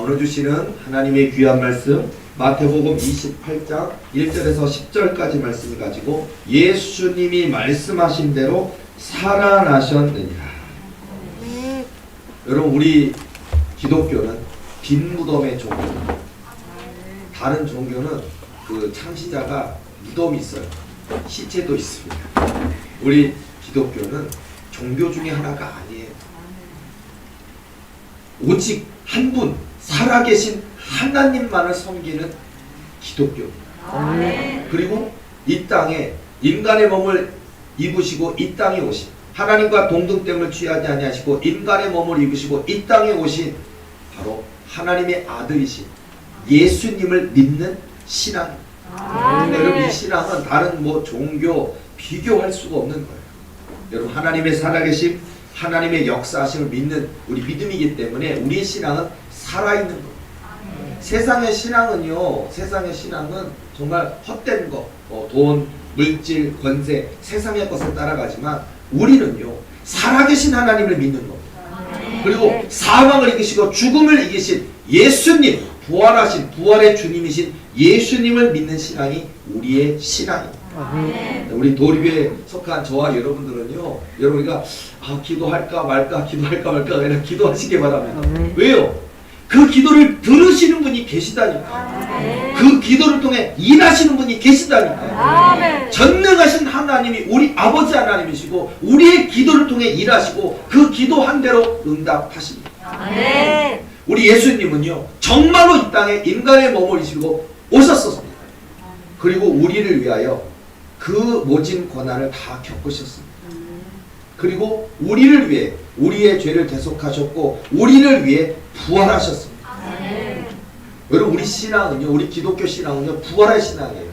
오늘 주시는 하나님의 귀한 말씀 마태복음 28장 1절에서 10절까지 말씀을 가지고 예수님이 말씀하신 대로 살아나셨느니라. 여러분, 우리 기독교는 빈 무덤의 종교입니다. 다른 종교는 그 창시자가 무덤이 있어요. 시체도 있습니다. 우리 기독교는 종교 중에 하나가 아니에요. 오직 한 분 살아계신 하나님만을 섬기는 기독교입니다. 그리고 이 땅에 인간의 몸을 입으시고 이 땅에 오신, 하나님과 동등됨을 취하지 아니하시고 인간의 몸을 입으시고 이 땅에 오신 바로 하나님의 아들이신 예수님을 믿는 신앙입니다. 여러분, 이 신앙은 다른 종교 비교할 수가 없는 거예요. 여러분, 하나님의 살아계심, 하나님의 역사하심을 믿는 우리 믿음이기 때문에 우리의 신앙은 살아있는 겁니다. 세상의 신앙은요, 세상의 신앙은 정말 헛된 거, 돈, 물질, 권세, 세상의 것을 따라가지만 우리는요, 살아계신 하나님을 믿는 겁니다. 그리고 사망을 이기시고 죽음을 이기신 예수님, 부활하신 부활의 주님이신 예수님을 믿는 신앙이 우리의 신앙입니다. 우리 도립에 속한 저와 여러분들은요, 여러분이가 기도할까 말까 그냥 기도하시기 바랍니다. 왜요? 그 기도를 들으시는 분이 계시다니까요. 그 기도를 통해 일하시는 분이 계시다니까요. 전능하신 하나님이 우리 아버지 하나님이시고 우리의 기도를 통해 일하시고 그 기도한 대로 응답하십니다. 우리 예수님은요, 정말로 이 땅에 인간의 몸을 입으시고 오셨었습니다. 그리고 우리를 위하여 그 모진 고난을 다 겪으셨습니다. 그리고 우리를 위해 우리의 죄를 대속하셨고 우리를 위해 부활하셨습니다. 여러분, 우리 신앙은요, 우리 기독교 신앙은요, 부활의 신앙이에요.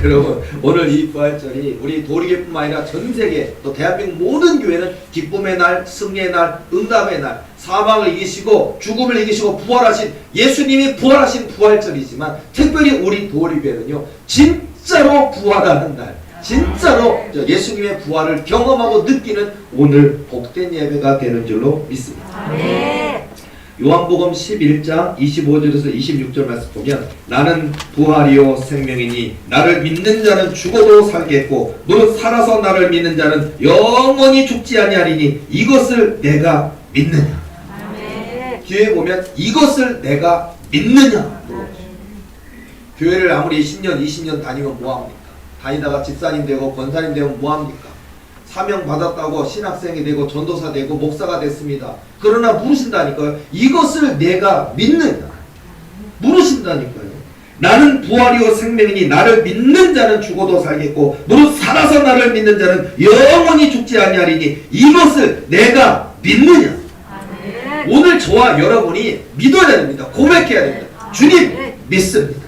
여러분, 오늘 이 부활절이 우리 도리교뿐만 아니라 전 세계 또 대한민국 모든 교회는 기쁨의 날, 승리의 날, 응답의 날, 사망을 이기시고 죽음을 이기시고 부활하신 예수님이 부활하신 부활절이지만 특별히 우리 도리교회는요, 진짜로 부활하는 날, 진짜로 예수님의 부활을 경험하고 느끼는 오늘 복된 예배가 되는 줄로 믿습니다. 요한복음 11장 25절에서 26절 말씀 보면 나는 부활이요 생명이니 나를 믿는 자는 죽어도 살겠고 무릇 살아서 나를 믿는 자는 영원히 죽지 아니하리니 이것을 내가 믿느냐. 뒤에 보면 이것을 내가 믿느냐. 교회를 아무리 10년 20년 다니면 뭐합니까? 다니다가 집사님 되고 권사님 되면 뭐합니까? 사명 받았다고 신학생이 되고 전도사 되고 목사가 됐습니다. 그러나 물으신다니까요. 이것을 내가 믿느냐? 물으신다니까요. 나는 부활이요 생명이니 나를 믿는 자는 죽어도 살겠고 무릇 살아서 나를 믿는 자는 영원히 죽지 아니하리니 이것을 내가 믿느냐? 오늘 저와 여러분이 믿어야 됩니다. 고백해야 됩니다. 주님 믿습니다.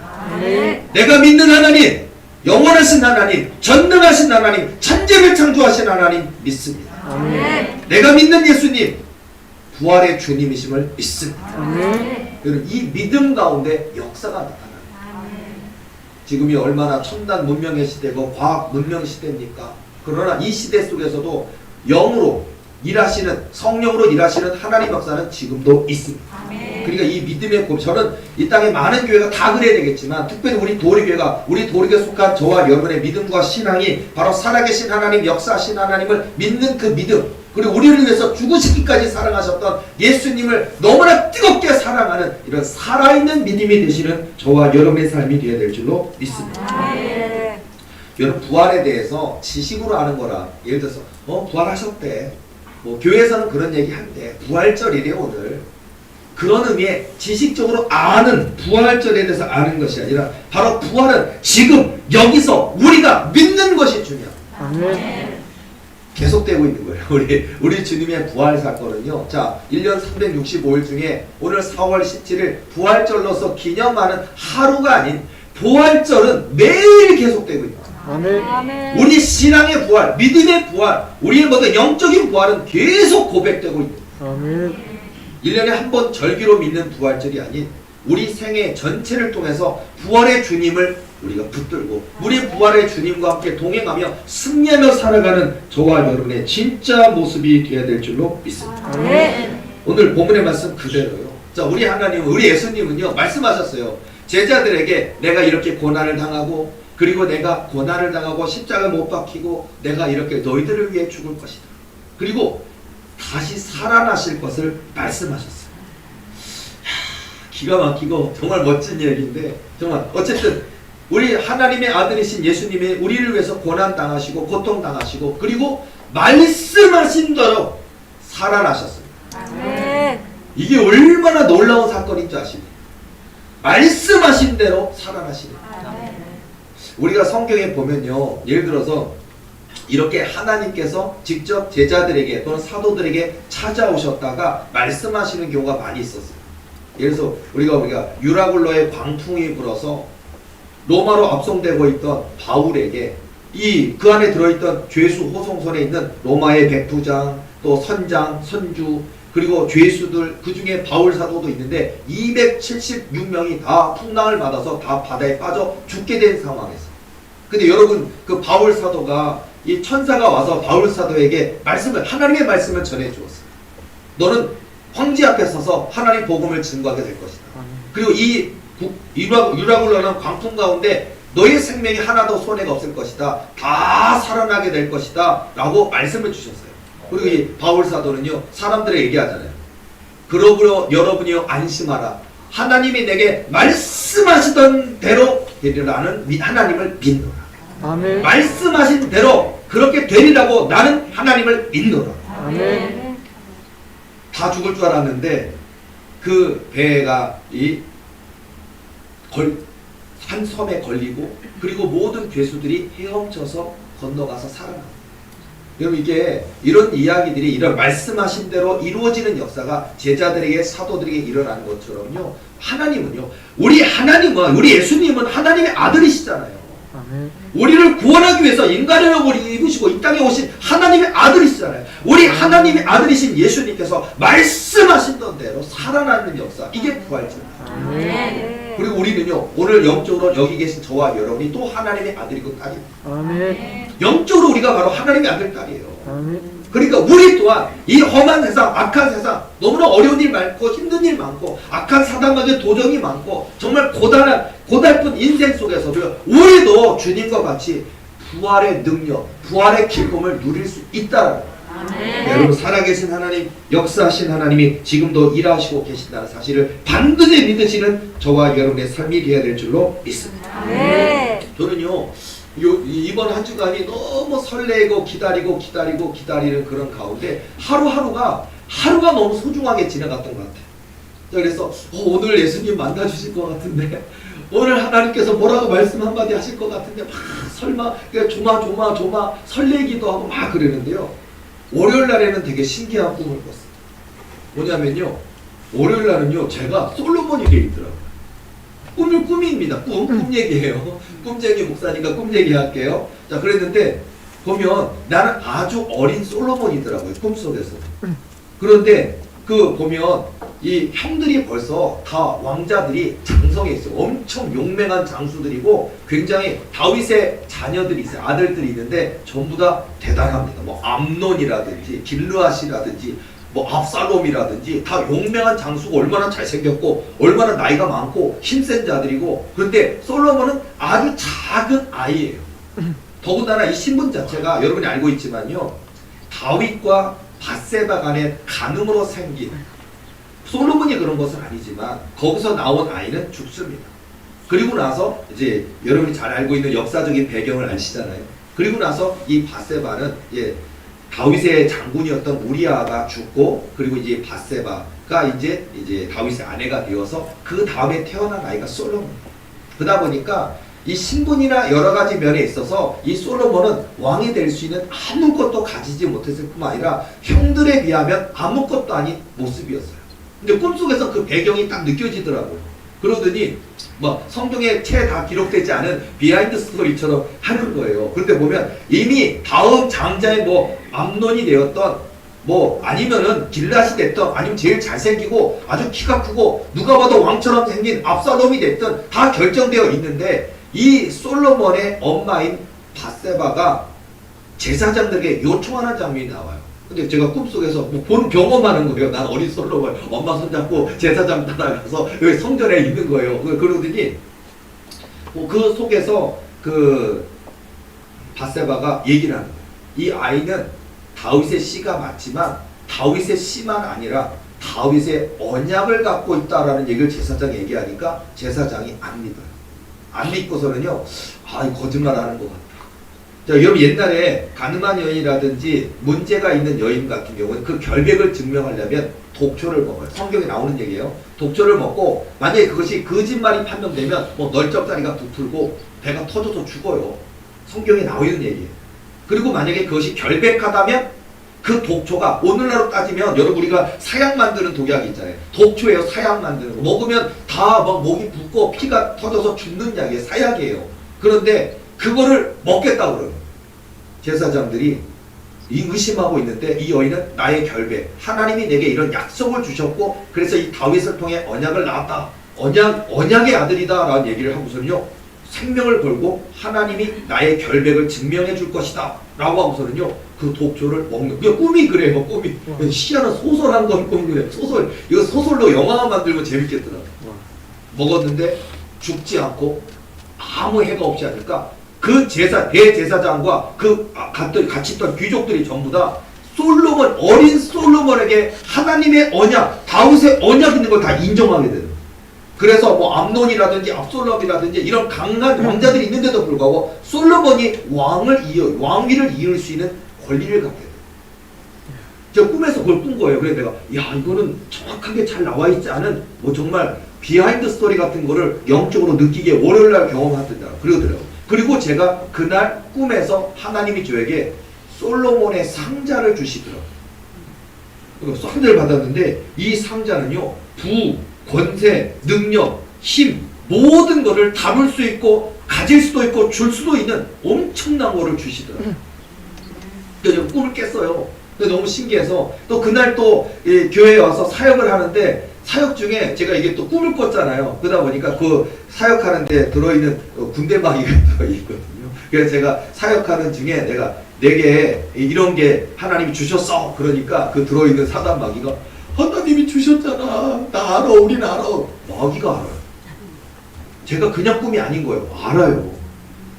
내가 믿는 하나님, 영원하신 하나님, 전능하신 하나님, 천지를 창조하신 하나님 믿습니다. 내가 믿는 예수님, 부활의 주님이심을 믿습니다. 여러분, 이 믿음 가운데 역사가 나타납니다. 지금이 얼마나 첨단 문명의 시대고 과학 문명 시대입니까? 그러나 이 시대 속에서도 영으로 일하시는, 성령으로 일하시는 하나님 역사는 지금도 있습니다. 그러니까 이 믿음의 저는 이 땅에 많은 교회가 다 그래야 되겠지만 특별히 우리 도리교회가, 우리 도리교에 속한 저와 여러분의 믿음과 신앙이 바로 살아계신 하나님, 역사하신 하나님을 믿는 그 믿음, 그리고 우리를 위해서 죽으시기까지 사랑하셨던 예수님을 너무나 뜨겁게 사랑하는 이런 살아있는 믿음이 되시는 저와 여러분의 삶이 되어야 될 줄로 믿습니다. 여러분, 부활에 대해서 지식으로 아는 거라, 예를 들어서 부활하셨대, 교회에서는 그런 얘기 한대, 부활절이래 오늘, 그런 의미의 지식적으로 아는, 부활절에 대해서 아는 것이 아니라 바로 부활은 지금 여기서 우리가 믿는 것이 중요합니다. 계속되고 있는 거예요. 우리 주님의 부활 사건은요, 자, 1년 365일 중에 오늘 4월 17일 부활절로서 기념하는 하루가 아닌 부활절은 매일 계속되고 있다. 아멘. 우리 신앙의 부활, 믿음의 부활, 우리의 모든 영적인 부활은 계속 고백되고 있다. 아멘. 1년에 한 번 절기로 믿는 부활절이 아닌 우리 생애 전체를 통해서 부활의 주님을 우리가 붙들고 우리 부활의 주님과 함께 동행하며 승리하며 살아가는 저와 여러분의 진짜 모습이 되어야 될 줄로 믿습니다. 오늘 본문의 말씀 그대로요. 자, 우리 하나님은, 우리 예수님은요, 말씀하셨어요. 제자들에게 내가 이렇게 고난을 당하고, 그리고 내가 고난을 당하고 십자가 못 박히고 내가 이렇게 너희들을 위해 죽을 것이다. 그리고 다시 살아나실 것을 말씀하셨어요. 기가 막히고 정말 멋진 얘기인데, 정말 어쨌든 우리 하나님의 아들이신 예수님이 우리를 위해서 고난 당하시고 고통 당하시고 그리고 말씀하신 대로 살아나셨습니다. 아멘. 이게 얼마나 놀라운 사건인 줄 아시나요? 말씀하신 대로 살아나시는. 아멘. 우리가 성경에 보면요, 예를 들어서 이렇게 하나님께서 직접 제자들에게 또는 사도들에게 찾아오셨다가 말씀하시는 경우가 많이 있었어요. 예를 들어서 우리가 유라굴로의 광풍이 불어서 로마로 압송되고 있던 바울에게 그 안에 들어있던 죄수 호송선에 있는 로마의 백부장, 또 선장, 선주, 그리고 죄수들, 그 중에 바울 사도도 있는데 276명이 다 풍랑을 받아서 다 바다에 빠져 죽게 된 상황에서, 근데 여러분, 그 바울 사도가 이 천사가 와서 바울 사도에게 하나님의 말씀을 전해 주었어요. 너는 황제 앞에 서서 하나님 복음을 증거하게 될 것이다. 그리고 이 유라굴로는 광풍 가운데 너의 생명이 하나도 손해가 없을 것이다. 다 살아나게 될 것이다. 라고 말씀을 주셨어요. 그리고 이 바울 사도는요, 사람들에게 얘기하잖아요. 그러므로 여러분이요, 안심하라. 하나님이 내게 말씀하시던 대로 되리라는 하나님을 믿노라. 아멘. 말씀하신 대로 그렇게 되리라고 나는 하나님을 믿노라. 아멘. 다 죽을 줄 알았는데 그 배가 한 섬에 걸리고, 그리고 모든 죄수들이 헤엄쳐서 건너가서 살아납니다. 여러분, 이게 이런 이야기들이 이런 말씀하신 대로 이루어지는 역사가 제자들에게, 사도들에게 일어나는 것처럼요, 하나님은요, 우리 예수님은 하나님의 아들이시잖아요. 아멘. 우리를 구원하기 위해서 인간의 몸을 입으시고 이 땅에 오신 하나님의 아들이시잖아요. 우리 하나님의 아들이신 예수님께서 말씀하신 대로 살아나는 역사, 이게 부활입니다. 아멘. 그리고 우리는요, 오늘 영적으로 여기 계신 저와 여러분이 또 하나님의 아들이고 딸입니다. 아멘. 영적으로 우리가 바로 하나님의 아들, 딸이에요. 아멘. 그러니까 우리 또한 이 험한 세상, 악한 세상, 너무나 어려운 일 많고 힘든 일 많고 악한 사단과의 도전이 많고 정말 고달픈 인생 속에서도 우리도 주님과 같이 부활의 능력, 부활의 기쁨을 누릴 수 있다는 거예요. 아멘. 여러분, 살아계신 하나님, 역사하신 하나님이 지금도 일하시고 계신다는 사실을 반드시 믿으시는 저와 여러분의 삶이 되어야 될 줄로 믿습니다. 아멘. 저는요, 이번 한 주간이 너무 설레고 기다리는 그런 가운데 하루가 너무 소중하게 지나갔던 것 같아요. 그래서 오늘 예수님 만나주실 것 같은데, 오늘 하나님께서 뭐라고 말씀 한마디 하실 것 같은데 막 설마 조마 설레기도 하고 막 그러는데요, 월요일 날에는 되게 신기한 꿈을 꿨어요. 뭐냐면요, 월요일 날은요, 제가 솔로몬이 되어 있더라고요. 꿈입니다. 꿈 얘기예요. 꿈쟁이 목사니까 꿈 얘기할게요. 자, 그랬는데 보면 나는 아주 어린 솔로몬이더라고요, 꿈속에서. 그런데 보면 이 형들이 벌써 다 왕자들이 장성해 있어요. 엄청 용맹한 장수들이고 굉장히 다윗의 자녀들이 있어요. 아들들이 있는데 전부 다 대단합니다. 뭐 암논이라든지 길르앗이라든지 뭐 압살롬이라든지 다 용맹한 장수고 얼마나 잘생겼고 얼마나 나이가 많고 힘센 자들이고, 그런데 솔로몬은 아주 작은 아이예요. 더군다나 이 신분 자체가 여러분이 알고 있지만요, 다윗과 밧세바 간의 간음으로 생긴, 솔로몬이 그런 것은 아니지만 거기서 나온 아이는 죽습니다. 그리고 나서 이제 여러분이 잘 알고 있는 역사적인 배경을 아시잖아요. 그리고 나서 이 밧세바는 다윗의 장군이었던 우리아가 죽고, 그리고 이제 밧세바가 이제 다윗의 아내가 되어서 그 다음에 태어난 아이가 솔로몬. 그러다 보니까 이 신분이나 여러 가지 면에 있어서 이 솔로몬은 왕이 될 수 있는 아무것도 가지지 못했을 뿐만 아니라 형들에 비하면 아무것도 아닌 모습이었어요. 근데 꿈속에서 그 배경이 딱 느껴지더라고요. 그러더니 뭐 성경에 채 다 기록되지 않은 비하인드 스토리처럼 하는 거예요. 그런데 보면 이미 다음 장자의 뭐 암논이 되었던, 뭐 아니면은 길랏이 됐던, 아니면 제일 잘생기고 아주 키가 크고 누가 봐도 왕처럼 생긴 압살롬이 됐던 다 결정되어 있는데, 이 솔로몬의 엄마인 밧세바가 제사장들에게 요청하는 장면이 나와요. 근데 제가 꿈속에서 뭐 본 경험하는 거예요. 난 어린 솔로몬 엄마 손잡고 제사장 따라가서 여기 성전에 있는 거예요. 그러더니 그 속에서 그 바세바가 얘기를 하는 거예요. 이 아이는 다윗의 씨가 맞지만 다윗의 씨만 아니라 다윗의 언약을 갖고 있다라는 얘기를 제사장이 얘기하니까 제사장이 안 믿어요. 안 믿고서는요, 아, 거짓말하는 것 같다. 자, 여러분 옛날에 가늠한 여인이라든지 문제가 있는 여인 같은 경우는 그 결백을 증명하려면 독초를 먹어요. 성경에 나오는 얘기예요. 독초를 먹고 만약에 그것이 거짓말이 판명되면 뭐 널쩍다리가 부풀고 배가 터져서 죽어요. 성경에 나와 있는 얘기예요. 그리고 만약에 그것이 결백하다면 그 독초가 오늘날로 따지면 여러분 우리가 사약 만드는 독약이 있잖아요. 독초예요. 사약 만드는 거. 먹으면 다 막 목이 붓고 피가 터져서 죽는 약이에요. 사약이에요. 그런데 그거를 먹겠다고 그러는 제사장들이 의심하고 있는데 이 여인은 나의 결백, 하나님이 내게 이런 약속을 주셨고 그래서 이 다윗을 통해 언약을 낳았다. 언약의 아들이다 라는 얘기를 하고서는요, 생명을 걸고 하나님이 나의 결백을 증명해 줄 것이다 라고 하고서는요, 그 독초를 먹는, 그게 꿈이 그래요. 꿈이 희한한 소설한 걸 꿈이 그래. 소설, 이거 소설로 영화 만들면 재밌겠더라. 먹었는데 죽지 않고 아무 해가 없지 않을까? 그 대제사장과 그 같이 있던 귀족들이 전부 다 어린 솔로몬에게 하나님의 언약, 다윗의 언약 있는 걸 다 인정하게 되는. 그래서 뭐 암논이라든지 압살롬이라든지 이런 강한 왕자들이 있는데도 불구하고 솔로몬이 왕위를 이을 수 있는 권리를 갖게 돼요. 저 꿈에서 그걸 꾼 거예요. 그래서 내가 야, 이거는 정확하게 잘 나와 있지 않은 뭐 정말 비하인드 스토리 같은 거를 영적으로 느끼게 월요일날 경험하더라. 그러더라고요. 그리고 제가 그날 꿈에서 하나님이 저에게 솔로몬의 상자를 주시더라고요. 상자를 받았는데 이 상자는요, 부, 권세, 능력, 힘, 모든 것을 담을 수 있고 가질 수도 있고 줄 수도 있는 엄청난 거를 주시더라고요. 그래서 꿈을 깼어요. 너무 신기해서 또 그날 또 교회에 와서 사역을 하는데 사역 중에 제가 이게 또 꿈을 꿨잖아요. 그러다 보니까 그 사역하는데 들어있는 군대마귀가 들어있거든요. 그래서 제가 사역하는 중에 내게 이런 게 하나님이 주셨어. 그러니까 그 들어있는 사단마귀가 하나님이 주셨잖아. 나 알아. 우린 알아. 마귀가 알아요. 제가 그냥 꿈이 아닌 거예요. 알아요.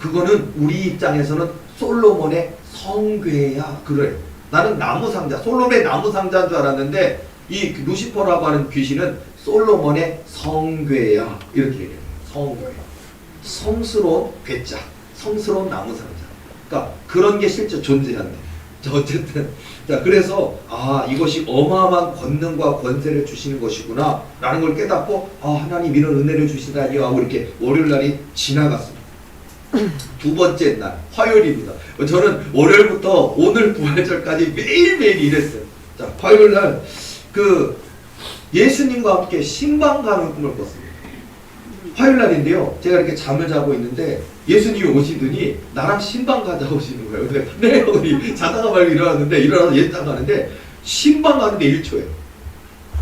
그거는 우리 입장에서는 솔로몬의 성궤야. 그래. 나는 나무상자, 솔로몬의 나무상자인 줄 알았는데 이 루시퍼라고 하는 귀신은 솔로몬의 성궤야. 이렇게 얘기해요. 성궤. 성스러운 괴짜. 성스러운 나무상자. 그러니까 그런 게 실제 존재한대. 자, 어쨌든. 자, 그래서 이것이 어마어마한 권능과 권세를 주시는 것이구나 라는 걸 깨닫고 하나님 이런 은혜를 주시다니요 하고 이렇게 월요일날이 지나갔습니다. 두 번째 날 화요일입니다. 저는 월요일부터 오늘 부활절까지 매일매일 일했어요. 자, 화요일날 그 예수님과 함께 신방 가는 꿈을 꿨습니다. 화요일날인데요, 제가 이렇게 잠을 자고 있는데 예수님이 오시더니 나랑 신방 가자 오시는 거예요. 근데 네, 우리 자다가 말고 일어났는데 일어나서 예수 가는데 신방 가는데 1초예요.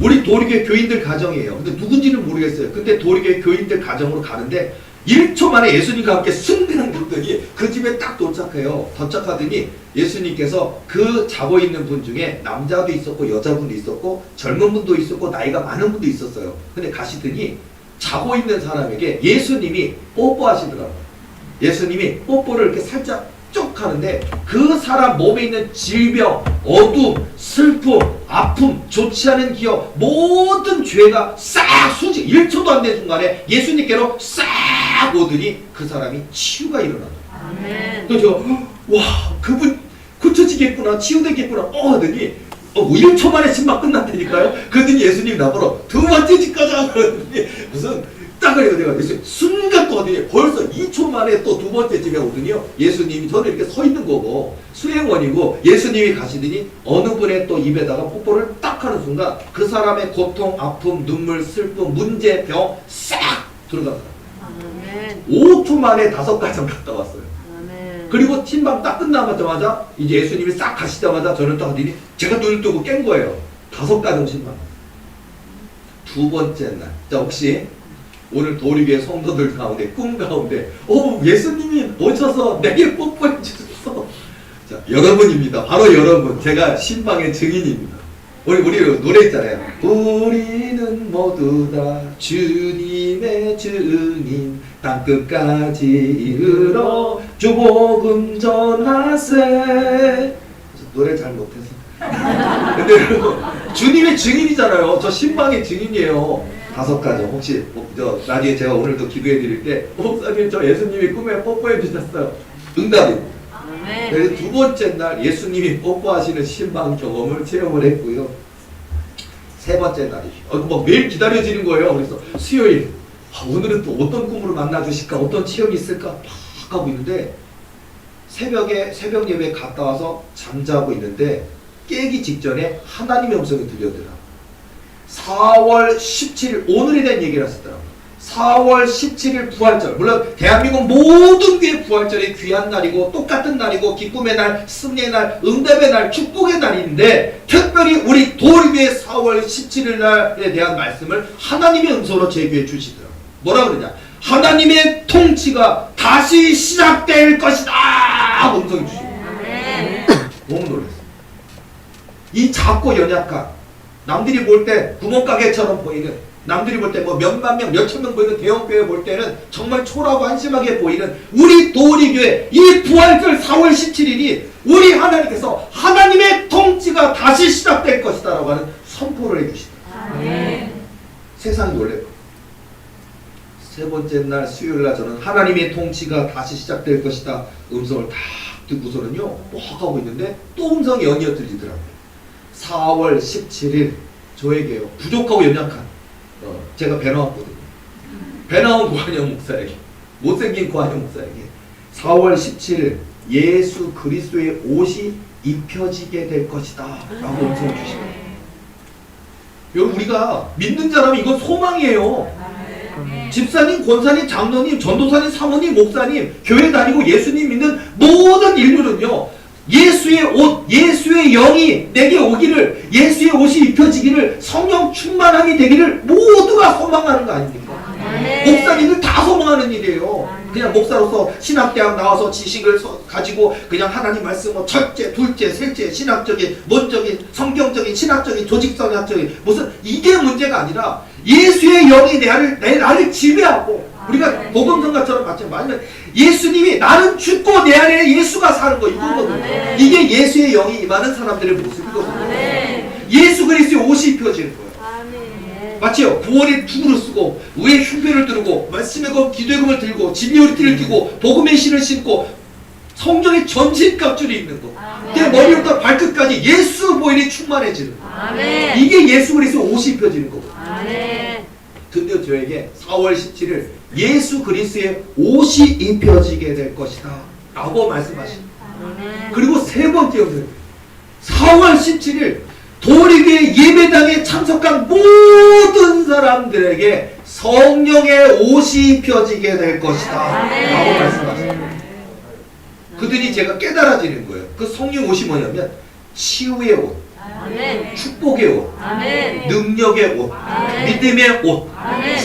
우리 도리교회 교인들 가정이에요. 근데 누군지는 모르겠어요. 근데 도리교회 교인들 가정으로 가는데 1초 만에 예수님과 함께 승대는 갔더니 그 집에 딱 도착해요. 도착하더니 예수님께서 그 자고 있는 분 중에 남자도 있었고 여자분도 있었고 젊은 분도 있었고 나이가 많은 분도 있었어요. 근데 가시더니 자고 있는 사람에게 예수님이 뽀뽀하시더라고요. 예수님이 뽀뽀를 이렇게 살짝 쭉 하는데 그 사람 몸에 있는 질병, 어둠, 슬픔, 아픔, 좋지 않은 기억, 모든 죄가 싹 수직 1초도 안 된 순간에 예수님께로 싹 오더니 그 사람이 치유가 일어나요. 아멘. 그래서 제가 와, 그분 고쳐지겠구나, 치유되겠구나 하더니 1초 만에 신방 끝났다니까요. 그러더니 예수님이 나보러 두 번째 집 가자 그러더니 무슨 딱 그래요. 내가 순간 또 어디 벌써 2초 만에 또 두 번째 집에 오더니요, 예수님이 저는 이렇게 서 있는 거고 수행원이고 예수님이 가시더니 어느 분의 또 입에다가 뽀뽀를 딱 하는 순간 그 사람의 고통, 아픔, 눈물, 슬픔, 문제, 병 싹 들어갔어요. 아멘. 5초 만에 5가정 갔다 왔어요. 아멘. 그리고 팀방 딱 끝나자마자 이제 예수님이 싹 가시자마자 저는 딱 하더니 제가 눈을 뜨고 깬 거예요. 5가정 신방. 두 번째 날. 자, 혹시 오늘 도리교회 성도들 가운데 꿈 가운데 예수님이 오셔서 내게 뽀뽀해 주셨어. 자, 여러분입니다. 바로 여러분. 제가 신방의 증인입니다. 우리 노래 있잖아요. 우리는 모두 다 주님의 증인, 땅끝까지 이르러 주복음 전하세. 노래 잘 못해서. 근데 여러분, 주님의 증인이잖아요. 저 신방의 증인이에요. 5가지. 혹시 나중에 제가 오늘도 기도해 드릴 때 목사님 저 예수님이 꿈에 뽀뽀해 주셨어요. 응답입니다. 그래서 2번째 날 예수님이 뽀뽀하시는 신방 경험을 체험을 했고요. 3번째 날이 막 매일 기다려지는 거예요. 그래서 수요일 오늘은 또 어떤 꿈으로 만나주실까, 어떤 체험이 있을까 막 하고 있는데 새벽 예배 갔다 와서 잠자고 있는데 깨기 직전에 하나님의 음성이 들려오더라고요. 4월 17일 오늘에 대한 얘기를 했었더라고요. 4월 17일 부활절, 물론 대한민국 모든 교회 부활절이 귀한 날이고 똑같은 날이고 기쁨의 날, 승리의 날, 응답의 날, 축복의 날인데 특별히 우리 도리교회 4월 17일 날에 대한 말씀을 하나님의 음성으로 제 귀에 주시더라고요. 뭐라 그러냐? 하나님의 통치가 다시 시작될 것이다! 음성이 주시고 너무 놀랐어요. 이 작고 연약한, 남들이 볼 때 구멍가게처럼 보이는, 남들이 볼 때 뭐 몇만 명, 몇천 명 보이는 대형교회 볼 때는 정말 초라하고 한심하게 보이는 우리 도리교회 이 부활절 4월 17일이 우리 하나님께서 하나님의 통치가 다시 시작될 것이다 라고 하는 선포를 해주시다. 세상이 놀랬고 3번째 날 수요일 날 저는 하나님의 통치가 다시 시작될 것이다 음성을 딱 듣고서는요 또 하고 있는데 또 음성이 연이어 들리더라고요. 4월 17일 저에게요 부족하고 연약한 제가 배 나왔거든요. 배 나온 고한영 목사에게, 못생긴 고한영 목사에게 4월 17일 예수 그리스도의 옷이 입혀지게 될 것이다 라고 음성을 주십니다. 여러분 우리가 믿는 자라면 이건 소망이에요. 집사님, 권사님, 장로님, 전도사님, 사모님, 목사님, 교회 다니고 예수님 믿는 모든 인류는요 예수의 옷, 예수의 영이 내게 오기를, 예수의 옷이 입혀지기를, 성령 충만함이 되기를 모두가 소망하는 거 아닙니까? 목사님들 다 소망하는 일이에요. 그냥 목사로서 신학대학 나와서 지식을 가지고 그냥 하나님 말씀을 첫째, 둘째, 셋째, 신학적인, 문적인, 성경적인, 신학적인, 조직성학적인 무슨 이게 문제가 아니라 예수의 영이 나를 지배하고 우리가 복음성가처럼 마찬가지로 예수님이 나는 죽고 내 안에 예수가 사는 거 이거거든요. 이게 예수의 영이 임하는 사람들의 모습이거든요. 예수 그리스도의 옷이 입혀지는 거예요. 맞죠? 구원의 투구를 쓰고 위에 흉배를 두르고 말씀의 검 기도의 검을 들고 진리의 띠를 띠고 복음의 신을 신고 성전의 전신갑주를 입는 거. 내 머리부터 발끝까지 예수 보혈이 충만해지는 거. 이게 예수 그리스도의 옷이 입혀지는 거거든요. 드디어 저에게 4월 17일 예수 그리스도의 옷이 입혀지게 될 것이다 라고 말씀하십니다. 그리고 3번째 4월 17일 도리교회 예배당에 참석한 모든 사람들에게 성령의 옷이 입혀지게 될 것이다 라고 말씀하십니다. 그들이 제가 깨달아지는 거예요. 그 성령 옷이 뭐냐면 치유의 옷, 축복의 옷, 능력의 옷, 믿음의 옷,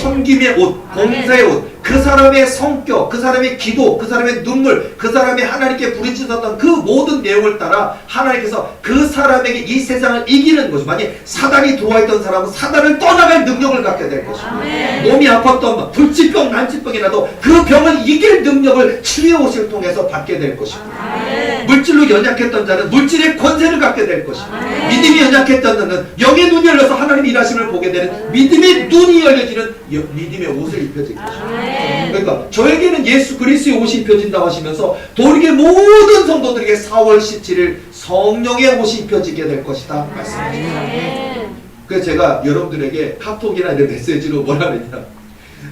섬김의 옷, 봉사의 옷, 그 사람의 성격, 그 사람의 기도, 그 사람의 눈물, 그 사람이 하나님께 부르짖었던 그 모든 내용을 따라 하나님께서 그 사람에게 이 세상을 이기는 것이, 만약 사단이 들어와 있던 사람은 사단을 떠나갈 능력을 갖게 될 것입니다. 몸이 아팠던 불치병, 난치병이라도 그 병을 이길 능력을 치유의 옷을 통해서 받게 될 것입니다. 물질로 연약했던 자는 물질의 권세를 갖게 될 것입니다. 믿음이 연약했던 자는 영의 눈이 열려서 하나님 일하심을 보게 되는 믿음의 눈이 열려지는 믿음의 옷을 입혀질 것입니다. 그러니까 저에게는 예수 그리스도의 옷이 입혀진다고 하시면서 도리교회 모든 성도들에게 4월 17일 성령의 옷이 입혀지게 될 것이다 말씀하십니다. 그래서 제가 여러분들에게 카톡이나 이런 메시지로 뭐라 그러냐,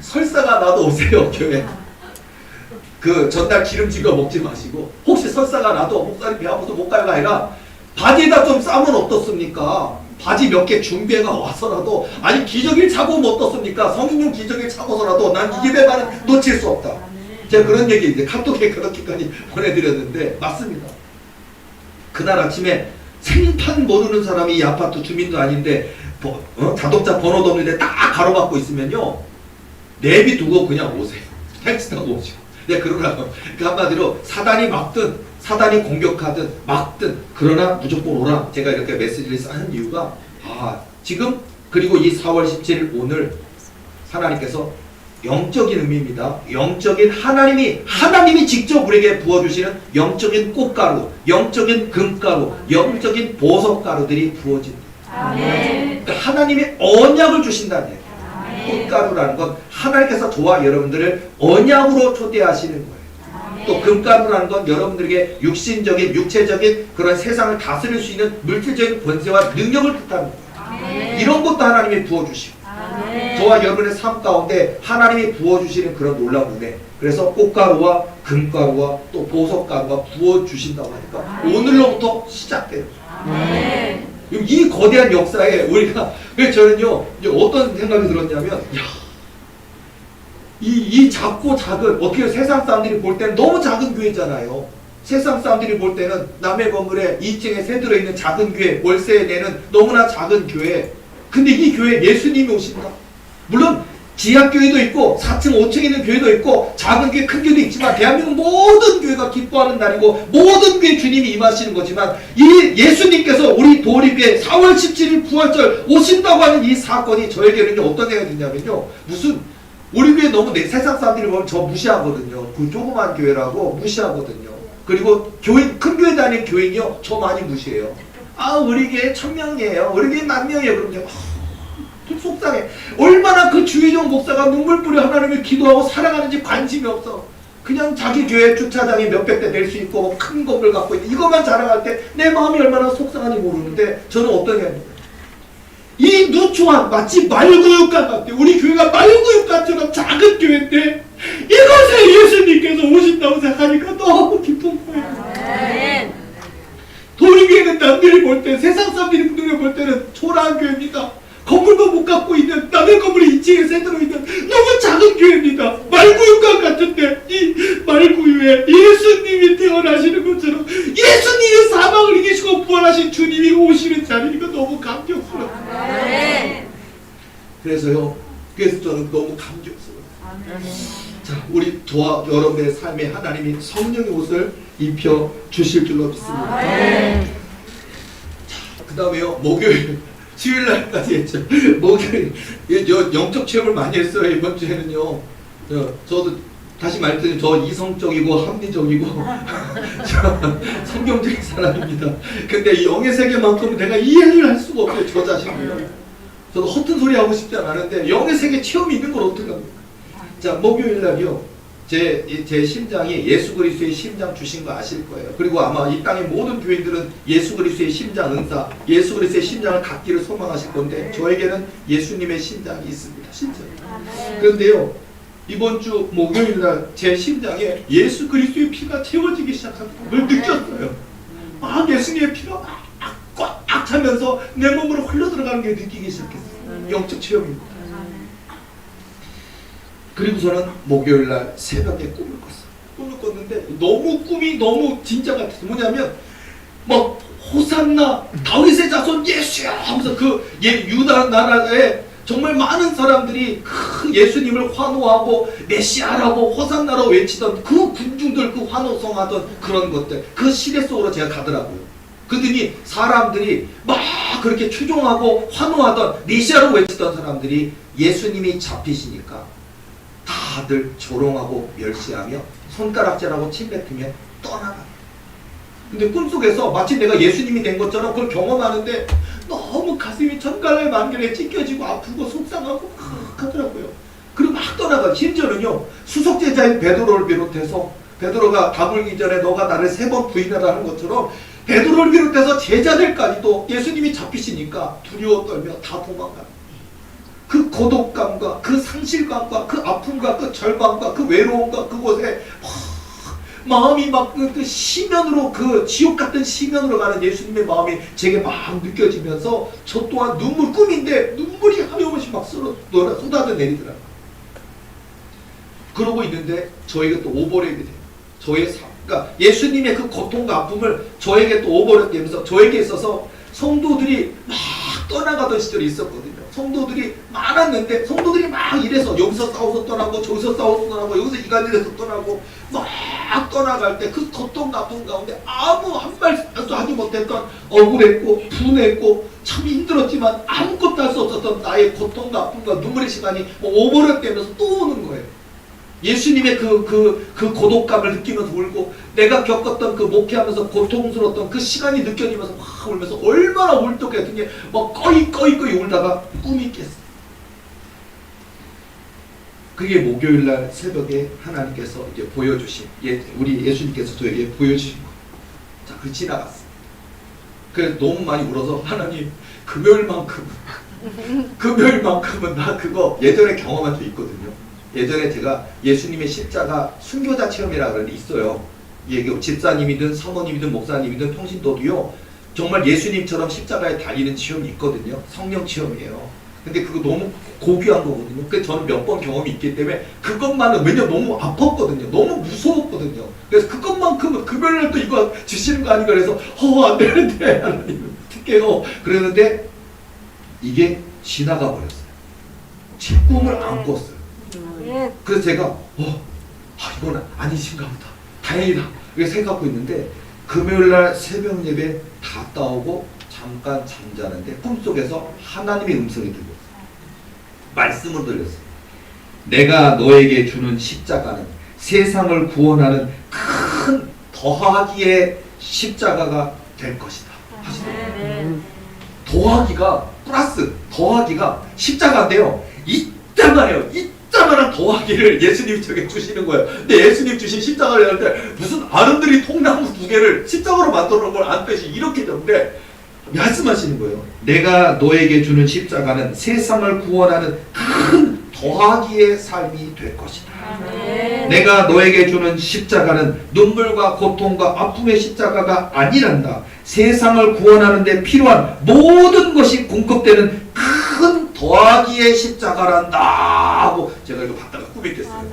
설사가 나도 오세요 교회. 그 전날 기름진 거 먹지 마시고 혹시 설사가 나도 목사님 배 아파서 못 가요가 아니라 바지에다 좀 싸면 어떻습니까? 바지 몇 개 준비해가 와서라도, 아니 기저귀를 차고 뭐 어떻습니까? 성인용 기저귀를 차고서라도 난 이 예배만은 놓칠 수 없다. 제가 그런 얘기 이제 카톡에 그렇게까지 보내드렸는데 맞습니다. 그날 아침에 생판 모르는 사람이 이 아파트 주민도 아닌데 자동차 번호도 없는데 딱 가로막고 있으면요 내비두고 그냥 오세요. 택시 타고 오시고. 네, 그러라고. 그 한마디로 사단이 막든 사단이 공격하든 막든 그러나 무조건 오라. 제가 이렇게 메시지를 하는 이유가 지금 그리고 이 4월 17일 오늘 하나님께서 영적인 의미입니다. 영적인 하나님이 직접 우리에게 부어주시는 영적인 꽃가루, 영적인 금가루, 영적인 보석가루들이 부어집니다. 그러니까 하나님이 언약을 주신다는 얘기예요. 꽃가루라는 건 하나님께서 저와 여러분들을 언약으로 초대하시는 거예요. 또 금가루라는 건 여러분들에게 육신적인, 육체적인 그런 세상을 다스릴 수 있는 물질적인 권세와 능력을 뜻하는 거예요. 이런 것도 하나님이 부어주시고 저와 여러분의 삶 가운데 하나님이 부어주시는 그런 놀라운 은혜. 그래서 꽃가루와 금가루와 또 보석가루가 부어주신다고 하니까 오늘로부터 시작돼요. 이 거대한 역사에 우리가, 저는요 이제 어떤 생각이 들었냐면, 이 작고 작은, 어떻게 세상 사람들이 볼 때는 너무 작은 교회잖아요. 세상 사람들이 볼 때는 남의 건물에 2층에 새 들어있는 작은 교회, 월세 내는 너무나 작은 교회. 근데 이 교회에 예수님이 오신다. 물론 지하교회도 있고 4층 5층에 있는 교회도 있고 작은 교회 큰 교회도 있지만 대한민국 모든 교회가 기뻐하는 날이고 모든 교회 주님이 임하시는 거지만, 이 예수님께서 우리 도립에 4월 17일 부활절 오신다고 하는 이 사건이 저에게는 어떤 생각이 드냐면요, 무슨 우리 교회 너무 세상 사람들이 보면 저 무시하거든요. 그 조그만 교회라고 무시하거든요. 그리고 큰 교회 다니는 교인이요 저 많이 무시해요. 우리 교회 1000명이에요. 우리 교회 10,000명이에요. 그러면 좀 속상해. 얼마나 그 주의종 목사가 눈물 뿌려 하나님을 기도하고 사랑하는지 관심이 없어. 그냥 자기 교회 주차장에 몇백 대 낼 수 있고 큰 건물 갖고 있는 이것만 자랑할 때 내 마음이 얼마나 속상한지 모르는데, 저는 어떤 생각입니까? 이 누추한 마치 말구육간 같아. 우리 교회가 말구육간처럼 작은 교회인데 이곳에 예수님께서 오신다고 생각하니까 너무 기쁜 거예요. 도리교회는 남들이 볼 때, 세상 사람들이 눈에 볼 때는 초라한 교회입니다. 건물도 못 갖고 있는, 남의 건물이 2층에 새 들어있는 너무 작은 교회입니다. 말구유관 같은데 이 말구유에 예수님이 태어나시는 것처럼 예수님이 사망을 이기시고 부활하신 주님이 오시는 자리니까 너무 감격스러워요. 그래서 저는 너무 감격스러워요. 자, 우리 저와 여러분의 삶에 하나님이 성령의 옷을 입혀 주실 줄로 믿습니다. 자, 그 다음에요, 목요일 수요일날까지 했죠. 목요일 영적 체험을 많이 했어요. 이번 주에는요. 저도 다시 말씀드리면 저 이성적이고 합리적이고 성경적인 사람입니다. 근데 이 영의 세계만큼은 내가 이해를 할 수가 없어요. 저 자신을요. 저도 허튼 소리 하고 싶지 않았는데 영의 세계 체험이 있는 걸 어떻게 합니까? 자, 목요일날이요. 제 심장이 예수 그리스도의 심장 주신 거 아실 거예요. 그리고 아마 이 땅의 모든 교인들은 예수 그리스도의 심장 은사, 예수 그리스도의 심장을 갖기를 소망하실 건데, 저에게는 예수님의 심장이 있습니다. 진짜. 그런데요, 이번 주 목요일날 제 심장에 예수 그리스도의 피가 채워지기 시작한 걸 느꼈어요. 예수님의 피가 꽉 차면서 내 몸으로 흘러 들어가는 게 느끼기 시작했어요. 영적 체험입니다. 그리고 저는 목요일날 새벽에 꿈을 꿨어요. 꿈을 꿨는데 꿈이 너무 진짜 같았어요. 뭐냐면 막 호산나 다윗의 자손 예수야 하면서 유다 나라에 정말 많은 사람들이 그 예수님을 환호하고 메시아라고 호산나라고 외치던 그 군중들, 그 환호성하던 그런 것들, 그 시대 속으로 제가 가더라고요. 그러더니 사람들이 막 그렇게 추종하고 환호하던 메시아라고 외치던 사람들이 예수님이 잡히시니까 다들 조롱하고 멸시하며 손가락질하고 침뱉으며 떠나가요. 근데 꿈속에서 마치 내가 예수님이 된 것처럼 그걸 경험하는데 너무 가슴이 천갈래 만갈래 찢겨지고 아프고 속상하고 하더라고요. 그리고 막 떠나가요. 심지어는요, 수석제자인 베드로를 비롯해서, 베드로가 다불기 전에 너가 나를 3번 부인하라 하는 것처럼 베드로를 비롯해서 제자들까지도 예수님이 잡히시니까 두려워 떨며 다 도망가요. 그 고독감과 그 상실감과 그 아픔과 그 절망과 그 외로움과 그곳에 마음이 막 그 시면으로, 그 지옥 같은 시면으로 가는 예수님의 마음이 제게 막 느껴지면서 저 또한 꿈인데 눈물이 하염없이 막 쏟아져 내리더라고요. 그러고 있는데 저에게 또 오버랩이 돼요. 저의 삶, 그러니까 예수님의 그 고통과 아픔을 저에게 또 오버랩 되면서 저에게 있어서 성도들이 막 떠나가던 시절이 있었거든요. 성도들이 많았는데 성도들이 막 이래서 여기서 싸워서 떠나고 저기서 싸워서 떠나고 여기서 이간질해서 떠나고 막 막 떠나갈 때 그 고통 아픈 가운데 아무 한 말도 하지 못했던 억울했고 분했고 참 힘들었지만 아무것도 할 수 없었던 나의 고통과 아픔과 눈물의 시간이 뭐 오버랩되면서 또 오는 거예요. 예수님의 그 고독감을 느끼면서 울고 내가 겪었던 그 목회하면서 고통스러웠던 그 시간이 느껴지면서 막 울면서 얼마나 울적했더니 막 꺼이 울다가 꿈이 깼어요. 그게 목요일날 새벽에 하나님께서 이제 보여주신 우리 예수님께서 저에게 보여주신 거. 자, 그 지나갔어. 그래서 너무 많이 울어서 하나님 금요일만큼은 나 그거 예전에 경험한 적 있거든요. 예전에 제가 예수님의 십자가 순교자 체험이라고 그러는 게 있어요. 이게 집사님이든 사모님이든 목사님이든 평신도도요. 정말 예수님처럼 십자가에 달리는 체험이 있거든요. 성령 체험이에요. 근데 그거 너무 고귀한 거거든요. 그래서 저는 몇 번 경험이 있기 때문에 그것만은 왜냐면 너무 아팠거든요. 너무 무서웠거든요. 그래서 그것만큼은 금요일날 또 이거 주시는 거 아닌가 그래서 안 되는데 하나님 어떡해요. 그러는데 이게 지나가 버렸어요. 제 꿈을 안 꿨어요. 그래서 제가 이건 아니신가 보다. 다행이다. 이렇게 생각하고 있는데 금요일날 새벽 예배 다 따오고 잠깐 잠자는데 꿈속에서 하나님의 음성이 들렸어요. 말씀을 들렸어요. 내가 너에게 주는 십자가는 세상을 구원하는 큰 더하기의 십자가가 될 것이다. 하시더라고요. 더하기가 플러스 더하기가 십자가인데요. 이따만한 더하기를 예수님이 저게 주시는 거예요. 근데 예수님 주신 십자가를 할 때 무슨 아름드리 통나무 두 개를 십자가로 만들어 놓은 걸 안 빼시 이렇게 되는데 말씀하시는 거예요. 내가 너에게 주는 십자가는 세상을 구원하는 큰 더하기의 삶이 될 것이다. 내가 너에게 주는 십자가는 눈물과 고통과 아픔의 십자가가 아니란다. 세상을 구원하는 데 필요한 모든 것이 공급되는 큰 더하기의 십자가란다 하고 제가 이거 받다가 꿈이 깼어요.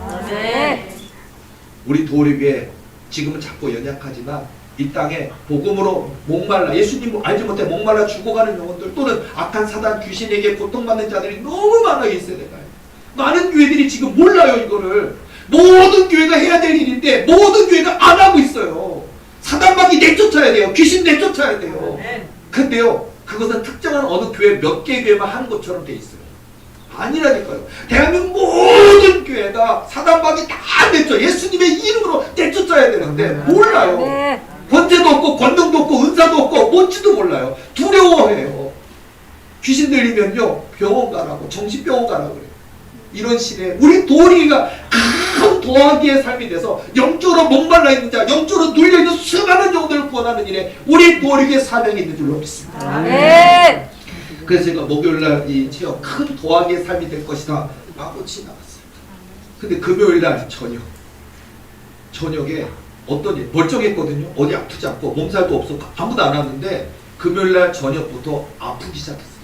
우리 도리교회 지금은 작고 연약하지만 이 땅에 복음으로 목말라 예수님 알지 못해 목말라 죽어가는 영혼들 또는 악한 사단 귀신에게 고통받는 자들이 너무 많아 있어요. 많은 교회들이 지금 몰라요. 이거를 모든 교회가 해야 될 일인데 모든 교회가 안 하고 있어요. 사단마귀 내쫓아야 돼요. 귀신 내쫓아야 돼요. 근데요 그것은 특정한 어느 교회 몇 개 교회만 하는 것처럼 돼 있어요. 아니라니까요. 대한민국 모든 교회가 사단마귀 다 내쫓아 예수님의 이름으로 내쫓아야 되는데 몰라요. 권세도 없고 권능도 없고 은사도 없고 뭔지도 몰라요. 두려워해요. 귀신 들리면요 병원 가라고 정신병원 가라고 그래요. 이런 시대에 우리 도리가 큰 더하기의 삶이 돼서 영적으로 목말라 있는 자 영적으로 눌려있는 수많은 영혼들을 구원하는 일에 우리 도리의 사명이 있는 줄로 믿습니다. 그래서 제가 목요일날 이 체험 큰 더하기의 삶이 될 것이다 하고 지나갔습니다. 근데 금요일날 저녁에 어떤 일 멀쩡했거든요. 어디 아프지 않고 몸살도 없었고 아무도 안 왔는데 금요일날 저녁부터 아프기 시작했어요.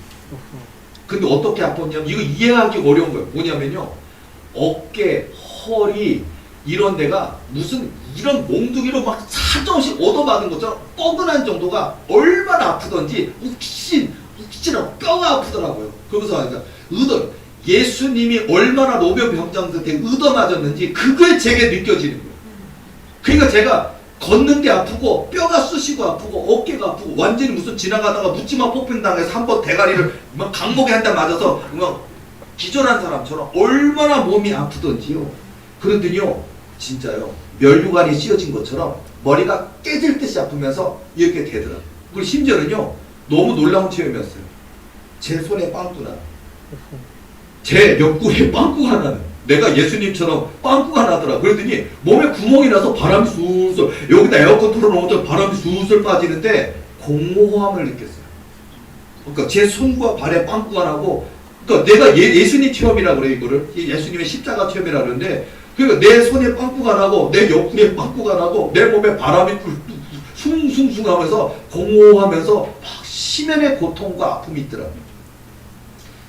근데 어떻게 아팠냐면 이거 이해하기 어려운 거예요. 뭐냐면요 어깨, 허리 이런 데가 무슨 이런 몽둥이로 막 사정없이 얻어맞은 것처럼 뻐근한 정도가 얼마나 아프던지 욱신하고 뼈가 아프더라고요. 그러면서 예수님이 얼마나 노병병장 상태에 얻어맞았는지 그게 제게 느껴지는 거예요. 그러니까 제가 걷는데 아프고 뼈가 쑤시고 아프고 어깨가 아프고 완전히 무슨 지나가다가 묻지마 폭행 당해서 한 번 대가리를 막 강목에 한 대 맞아서 막 기절한 사람처럼 얼마나 몸이 아프던지요. 그러더니요 진짜요 멸류관이 씌어진 것처럼 머리가 깨질 듯이 아프면서 이렇게 되더라고요. 그리고 심지어는요 너무 놀라운 체험이었어요. 제 손에 빵꾸나 제 옆구리에 빵꾸가 나는 내가 예수님처럼 빵꾸가 나더라. 그러더니 몸에 구멍이 나서 바람이 술술 여기다 에어컨 틀어놓으면 바람이 술술 빠지는데 공허함을 느꼈어요. 그러니까 제 손과 발에 빵꾸가 나고 그러니까 내가 예수님 체험이라고 그래 이거를 예수님의 십자가 체험이라고 그러는데 그러니까 내 손에 빵꾸가 나고 내 옆구리에 빵꾸가 나고 내 몸에 바람이 숭숭숭 하면서 공허하면서 막 심연의 고통과 아픔이 있더라고요.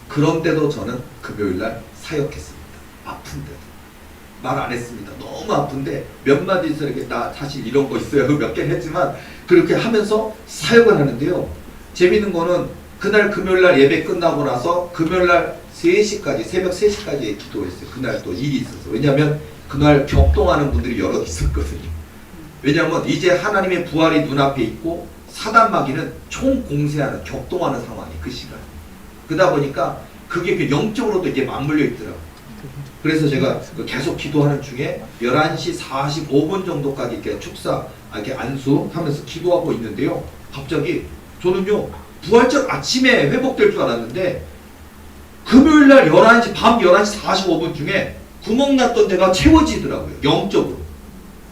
그런데도 저는 금요일날 사역했습니다. 아픈데도 말 안 했습니다. 너무 아픈데 몇 마디에서 이렇게 나 사실 이런 거 있어요 몇 개 했지만 그렇게 하면서 사역을 하는데요. 재밌는 거는 그날 금요일날 예배 끝나고 나서 금요일날 3시까지 새벽 3시까지 기도했어요. 그날 또 일이 있었어요. 왜냐하면 그날 격동하는 분들이 여럿 있었거든요. 왜냐하면 이제 하나님의 부활이 눈앞에 있고 사단 마귀는 총공세하는 격동하는 상황이 그 시간. 그러다 보니까 그게 그 영적으로도 이게 맞물려 있더라고요. 그래서 제가 계속 기도하는 중에 11시 45분 정도까지 이렇게 축사, 이렇게 안수하면서 기도하고 있는데요. 갑자기 저는요, 부활절 아침에 회복될 줄 알았는데, 금요일날 11시, 밤 11시 45분 중에 구멍 났던 데가 채워지더라고요. 영적으로.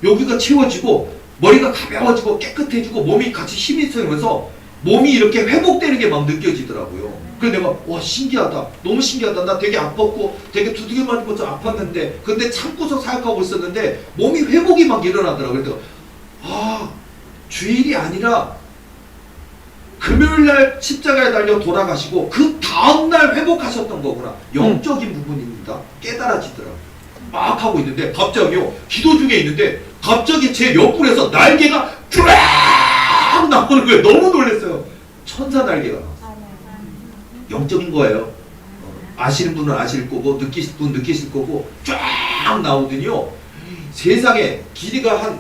여기가 채워지고, 머리가 가벼워지고, 깨끗해지고, 몸이 같이 힘이 생기면서, 몸이 이렇게 회복되는 게 막 느껴지더라고요. 그래서 내가 와 신기하다, 너무 신기하다, 나 되게 아팠고 되게 두들겨 맞은 것처럼 아팠는데 근데 참고서 사역하고 있었는데 몸이 회복이 막 일어나더라고요. 그래서 아 주일이 아니라 금요일날 십자가에 달려 돌아가시고 그 다음날 회복하셨던 거구나. 영적인 부분입니다. 깨달아지더라고요. 막 하고 있는데 갑자기요, 기도 중에 있는데 갑자기 제 옆구리에서 날개가 쫙 나오는 거예요. 너무 놀랐어요. 천사 날개가 나왔어요. 영적인 거예요. 아시는 분은 아실 거고 느끼실 분은 느끼실 거고 쫙 나오더니요, 세상에 길이가 한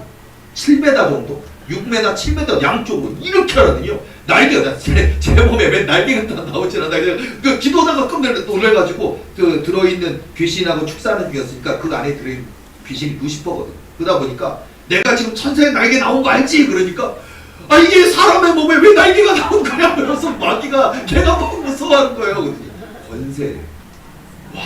7m 정도, 6m, 7m 양쪽으로 이렇게 하더니요, 날개가 제 몸에 왜 날개가 다 나오질 않나. 그 기도하다가 깜짝 놀래가지고 그 들어있는 귀신하고 축사하는 중이었으니까 그 안에 들어있는 귀신이 루시퍼거든. 그러다 보니까 내가 지금 천사의 날개 나온 거 알지? 그러니까 아 이게 사람의 몸에 왜 날개가 나온 거야? 그래서 마귀가 걔가 너무 무서워하는 거예요. 그랬더니 권세. 와.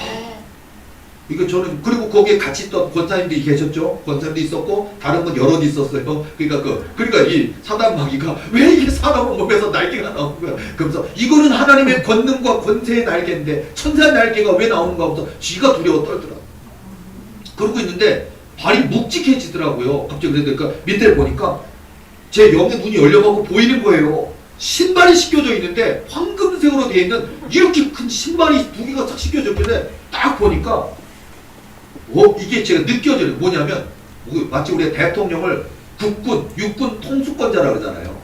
이거 저는, 그리고 거기에 같이 또 권사님들이 계셨죠. 권사님도 있었고 다른 분 여럿 있었어요. 그러니까 이 사단 마귀가 왜 이게 사람 몸에서 날개가 나오는 거야? 그러면서 이거는 하나님의 권능과 권세의 날개인데 천사의 날개가 왜 나오는가 하면서 쥐가 두려워 떨더라. 그러고 있는데 발이 묵직해지더라고요. 갑자기. 그러니까 밑에 보니까 제 영의 눈이 열려가고 보이는 거예요. 신발이 씻겨져 있는데 황금색으로 되어 있는 이렇게 큰 신발이 두 개가 딱 씻겨져 있는데 딱 보니까 이게 제가 느껴져요. 뭐냐면 마치 우리 대통령을 국군, 육군 통수권자라고 그러잖아요.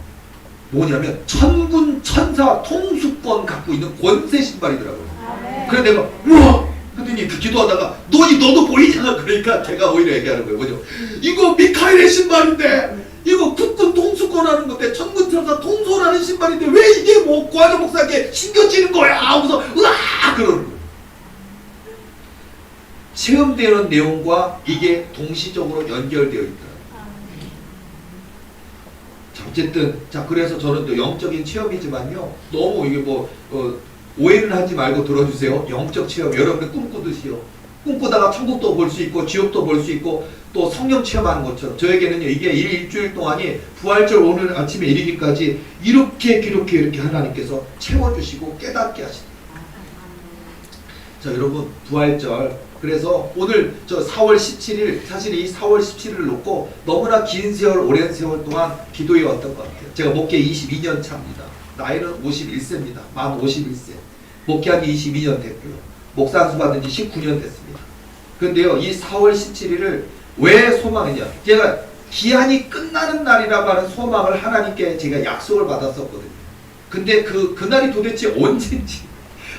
뭐냐면 천군 천사 통수권 갖고 있는 권세 신발이더라고요. 그래서 내가 우와! 그랬더니 그 기도하다가 너도 보이잖아. 그러니까 제가 오히려 얘기하는 거예요. 뭐죠? 이거 미카엘의 신발인데, 이거 국군 통수권하는 건데, 천군 천사 통솔하는 신발인데 왜 이게 뭐 과자 목사에게 신겨지는 거야? 하면서 으아! 그러는 거예요. 체험되는 내용과 이게 동시적으로 연결되어 있다. 자, 어쨌든 그래서 저는 또 영적인 체험이지만요, 너무 이게 오해는 하지 말고 들어주세요. 영적 체험, 여러분들 꿈꾸듯이요. 꿈꾸다가 천국도 볼 수 있고 지옥도 볼 수 있고 또 성령 체험하는 것처럼 저에게는요, 이게 일주일 동안이 부활절 오늘 아침에 이르기까지 이렇게 하나님께서 채워주시고 깨닫게 하시다. 자, 여러분, 부활절, 그래서 오늘 저 4월 17일, 사실 이 4월 17일을 놓고 너무나 긴 세월, 오랜 세월 동안 기도해 왔던 것 같아요. 제가 목회 22년 차입니다. 나이는 51세입니다. 만 51세. 목회한 지 22년 됐고요. 목사 안수 받은 지 19년 됐습니다. 그런데요, 이 4월 17일을 왜 소망했냐? 제가 기한이 끝나는 날이라고 하는 소망을 하나님께 제가 약속을 받았었거든요. 근데 그날이 도대체 언제인지,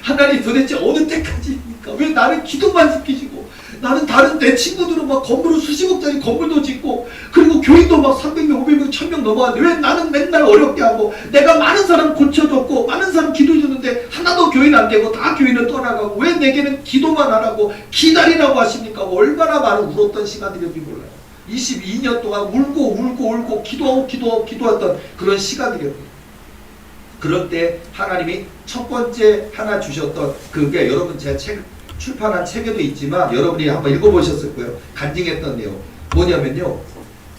하나님 도대체 어느 때까지입니까? 왜 나는 기도만 시키시고, 나는 다른 내 친구들은 막 건물을 수십억짜리 건물도 짓고, 그리고 교인도 막 300명, 500명, 1000명 넘어가는데 왜 나는 맨날 어렵게 하고, 내가 많은 사람 고쳐줬고 많은 사람 기도해줬는데 하나도 교인 안 되고 다 교인을 떠나가고, 왜 내게는 기도만 하라고 기다리라고 하십니까? 얼마나 많은 울었던 시간들인지 몰라요. 22년 동안 울고 기도했던 그런 시간들이었거든요. 그럴 때 하나님이 첫 번째 하나 주셨던 그게, 여러분 제 책 출판한 책에도 있지만 여러분이 한번 읽어보셨을 거예요. 간증했던 내용 뭐냐면요,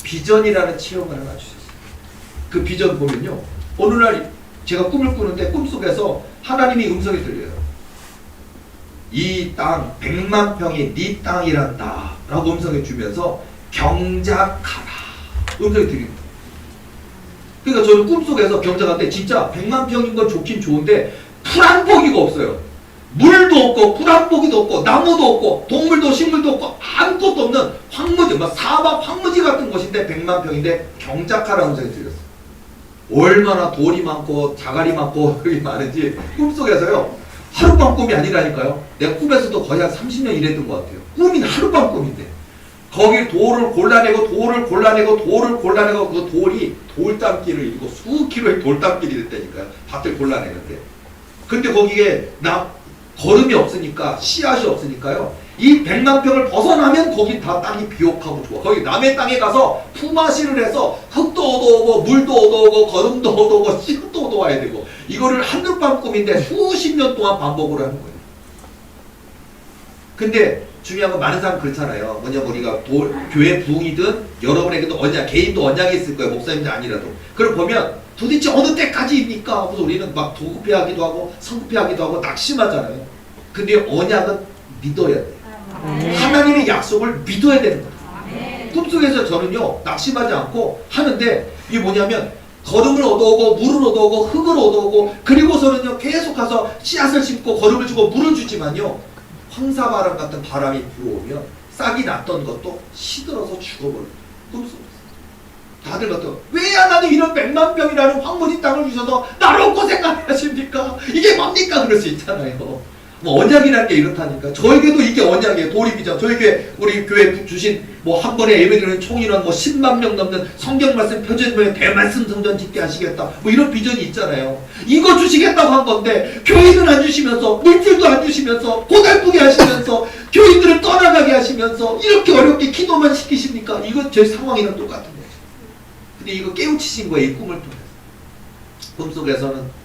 비전이라는 체험을 하나 주셨어요. 그 비전 보면요, 어느 날 제가 꿈을 꾸는데 꿈속에서 하나님이 음성이 들려요. 이 땅 100만 평이 네 땅이란다 라고 음성을 주면서 경작하라 음성이 들립니다. 그러니까 저는 꿈속에서 경작할 때 진짜 100만 평인 건 좋긴 좋은데 풀 한 포기가 없어요. 물도 없고 풀 한 포기도 없고 나무도 없고 동물도 식물도 없고 아무것도 없는 황무지, 막 사막 황무지 같은 곳인데 100만 평인데 경작하라는 음성이 들렸어요. 얼마나 돌이 많고 자갈이 많고 그게 많은지 꿈속에서요, 하룻밤 꿈이 아니라니까요. 내가 꿈에서도 거의 한 30년 일했던 것 같아요. 꿈이 하룻밤 꿈인데 거기 돌을 골라내고 그 돌이 돌담길을 이루고 수킬로의 돌담길이 됐다니까요. 밭을 골라내는데. 근데 거기에 걸음이 없으니까, 씨앗이 없으니까요. 이 100만 평을 벗어나면 거기 다 땅이 비옥하고 좋아. 거기 남의 땅에 가서 품앗이를 해서 흙도 얻어오고 물도 얻어오고 거름도 얻어오고 씨앗도 얻어와야 되고, 이거를 한눈판 꿈인데 수십 년 동안 반복을 하는 거예요. 근데 중요한 건 많은 사람 그렇잖아요. 뭐냐면 우리가 교회 부흥이든 여러분에게도 언약, 개인도 언약이 있을 거예요. 목사님도 아니라도. 그걸 보면 도대체 어느 때까지입니까? 그래서 우리는 막 도급해하기도 하고 성급해하기도 하고 낙심하잖아요. 근데 언약은 믿어야 돼요. 하나님의 약속을 믿어야 되는 거예요. 꿈속에서 저는요 낙심하지 않고 하는데, 이게 뭐냐면 거름을 얻어오고 물을 얻어오고 흙을 얻어오고, 그리고서는요 계속 가서 씨앗을 심고 거름을 주고 물을 주지만요, 황사바람 같은 바람이 불어오면 싹이 났던 것도 시들어서 죽어버려요. 꿈속에서. 다들 같아요. 왜 하나님 이런 100만 평이라는 황무지 땅을 주셔서 나로 고생하게 하십니까? 이게 뭡니까? 그럴 수 있잖아요. 뭐 언약이라는 게 이렇다니까. 저에게도 이게 언약이에요. 돌입이죠. 저에게 우리 교회 주신 뭐 한 번에 예배드리는 총인원 뭐 10만 명 넘는 성경 말씀 표준문에 대말씀 성전 짓게 하시겠다. 뭐 이런 비전이 있잖아요. 이거 주시겠다고 한 건데 교인은 안 주시면서, 물질도 안 주시면서, 고달프게 하시면서, 교인들을 떠나가게 하시면서 이렇게 어렵게 기도만 시키십니까? 이거 제 상황이랑 똑같은 거죠. 근데 이거 깨우치신 거예요. 이 꿈을 통해서. 꿈속에서는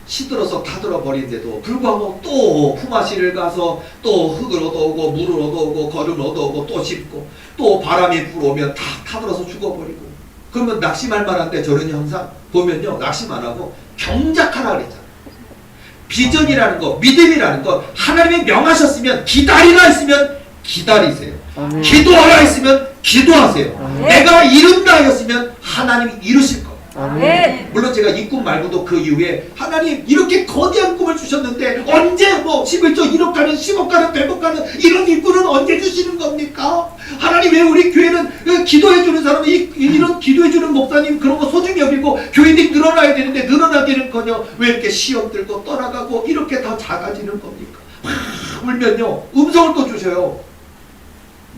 시들어서 타들어 버린데도 불구하고 또 품앗이를 가서 또 흙을 얻어오고 물을 얻어오고 거름을 얻어오고 또 심고, 또 바람이 불어오면 다 타들어서 죽어버리고. 그러면 낙심할 만한데 저는 항상 보면요 낙심 안 하고 경작하라 그랬잖아요. 비전이라는 거, 믿음이라는 거, 하나님이 명하셨으면 기다리라 했으면 기다리세요. 아멘. 기도하라 했으면 기도하세요. 아멘. 내가 이룬다 하였으면 하나님이 이루실 거예요. 아멘. 물론 제가 이 꿈 말고도 그 이후에 하나님 이렇게 거대한 꿈을 주셨는데 언제 뭐 11조 1억 가는 10억 가는 100억 가는 이런 일꾼은 언제 주시는 겁니까? 하나님 왜 우리 교회는 기도해주는 사람, 이런 기도해주는 목사님 그런 거 소중히 여기고 교인들이 늘어나야 되는데 늘어나기는커녕 왜 이렇게 시험 들고 떠나가고 이렇게 다 작아지는 겁니까? 울면요 음성을 또 주셔요.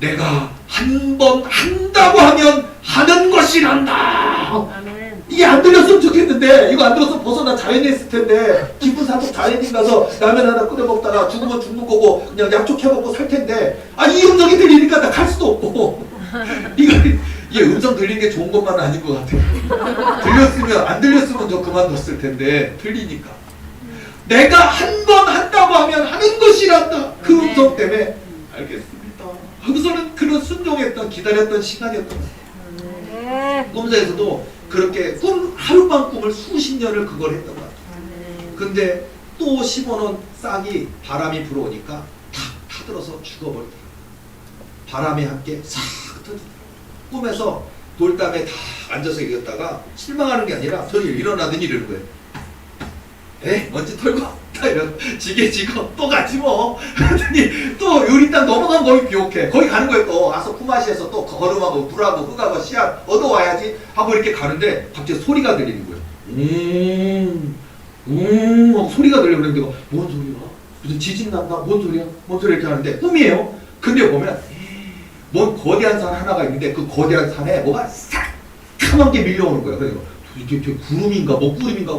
내가 한 번 한다고 하면 하는 것이란다. 아멘. 이게 안 들렸으면 좋겠는데, 이거 안 들어서 벗어나 자연에 있을 텐데, 기분 사고 자연인 가서 라면 하나 끓여 먹다가 죽으면 죽는 거고 그냥 약촉해 먹고 살 텐데, 이 음성이 들리니까 나 갈 수도 없고. 이게 음성 들리는 게 좋은 것만은 아닌 것 같아요. 들렸으면, 안 들렸으면 저 그만뒀을 텐데 들리니까 내가 한 번 한다고 하면 하는 것이란다. 그 음성 때문에 알겠습니다. 하고서는 그런 순종했던, 기다렸던 시간이었던 것 같아요. 꿈에서도 그렇게 하룻밤 꿈을 수십 년을 그걸 했던 것 같아요. 근데 또 심어놓은 싹이 바람이 불어오니까 탁 타들어서 죽어버리더라고요. 바람에 함께 싹 터지더라고요. 꿈에서 돌담에 다 앉아서 있다가 실망하는 게 아니라 저는 일어나더니 이러는 거예요. 먼지 털고 다 이런 지게 지고 또 가지 뭐. 그랬더니 또 요리 땅 넘어가면 거기 비옥해. 거기 가는 거예요. 또 와서 품앗이에서 또 거름하고 물하고 흙하고 씨앗 얻어와야지 하고 이렇게 가는데 갑자기 소리가 들리는 거예요. 하고 소리가 들리는데 뭔 소리야? 무슨 지진 난다? 뭔 소리야? 뭔 소리야? 이렇게 하는데 꿈이에요. 근데 보면 뭔 거대한 산 하나가 있는데 그 거대한 산에 뭐가 싹한 게 밀려오는 거예요. 그래서 이게 구름인가 먹구름인가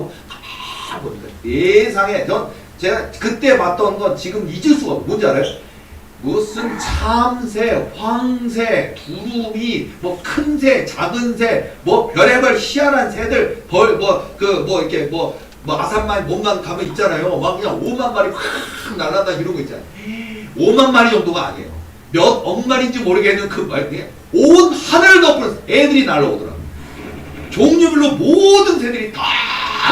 하고 보니까 세상에 제가 그때 봤던 건 지금 잊을 수가 없어요. 뭔지 알아요? 무슨 참새, 황새, 두루미, 뭐 큰 새, 작은 새, 뭐 별의별 희한한 새들, 이렇게 아산만 몸만 가면 있잖아요. 막 그냥 5만 마리 확 날아다 이런 거 있잖아요. 5만 마리 정도가 아니에요. 몇 억 마리인지 모르겠는 그 말, 그냥 온 하늘을 덮은 애들이 날아오더라고요. 종류별로 모든 새들이 다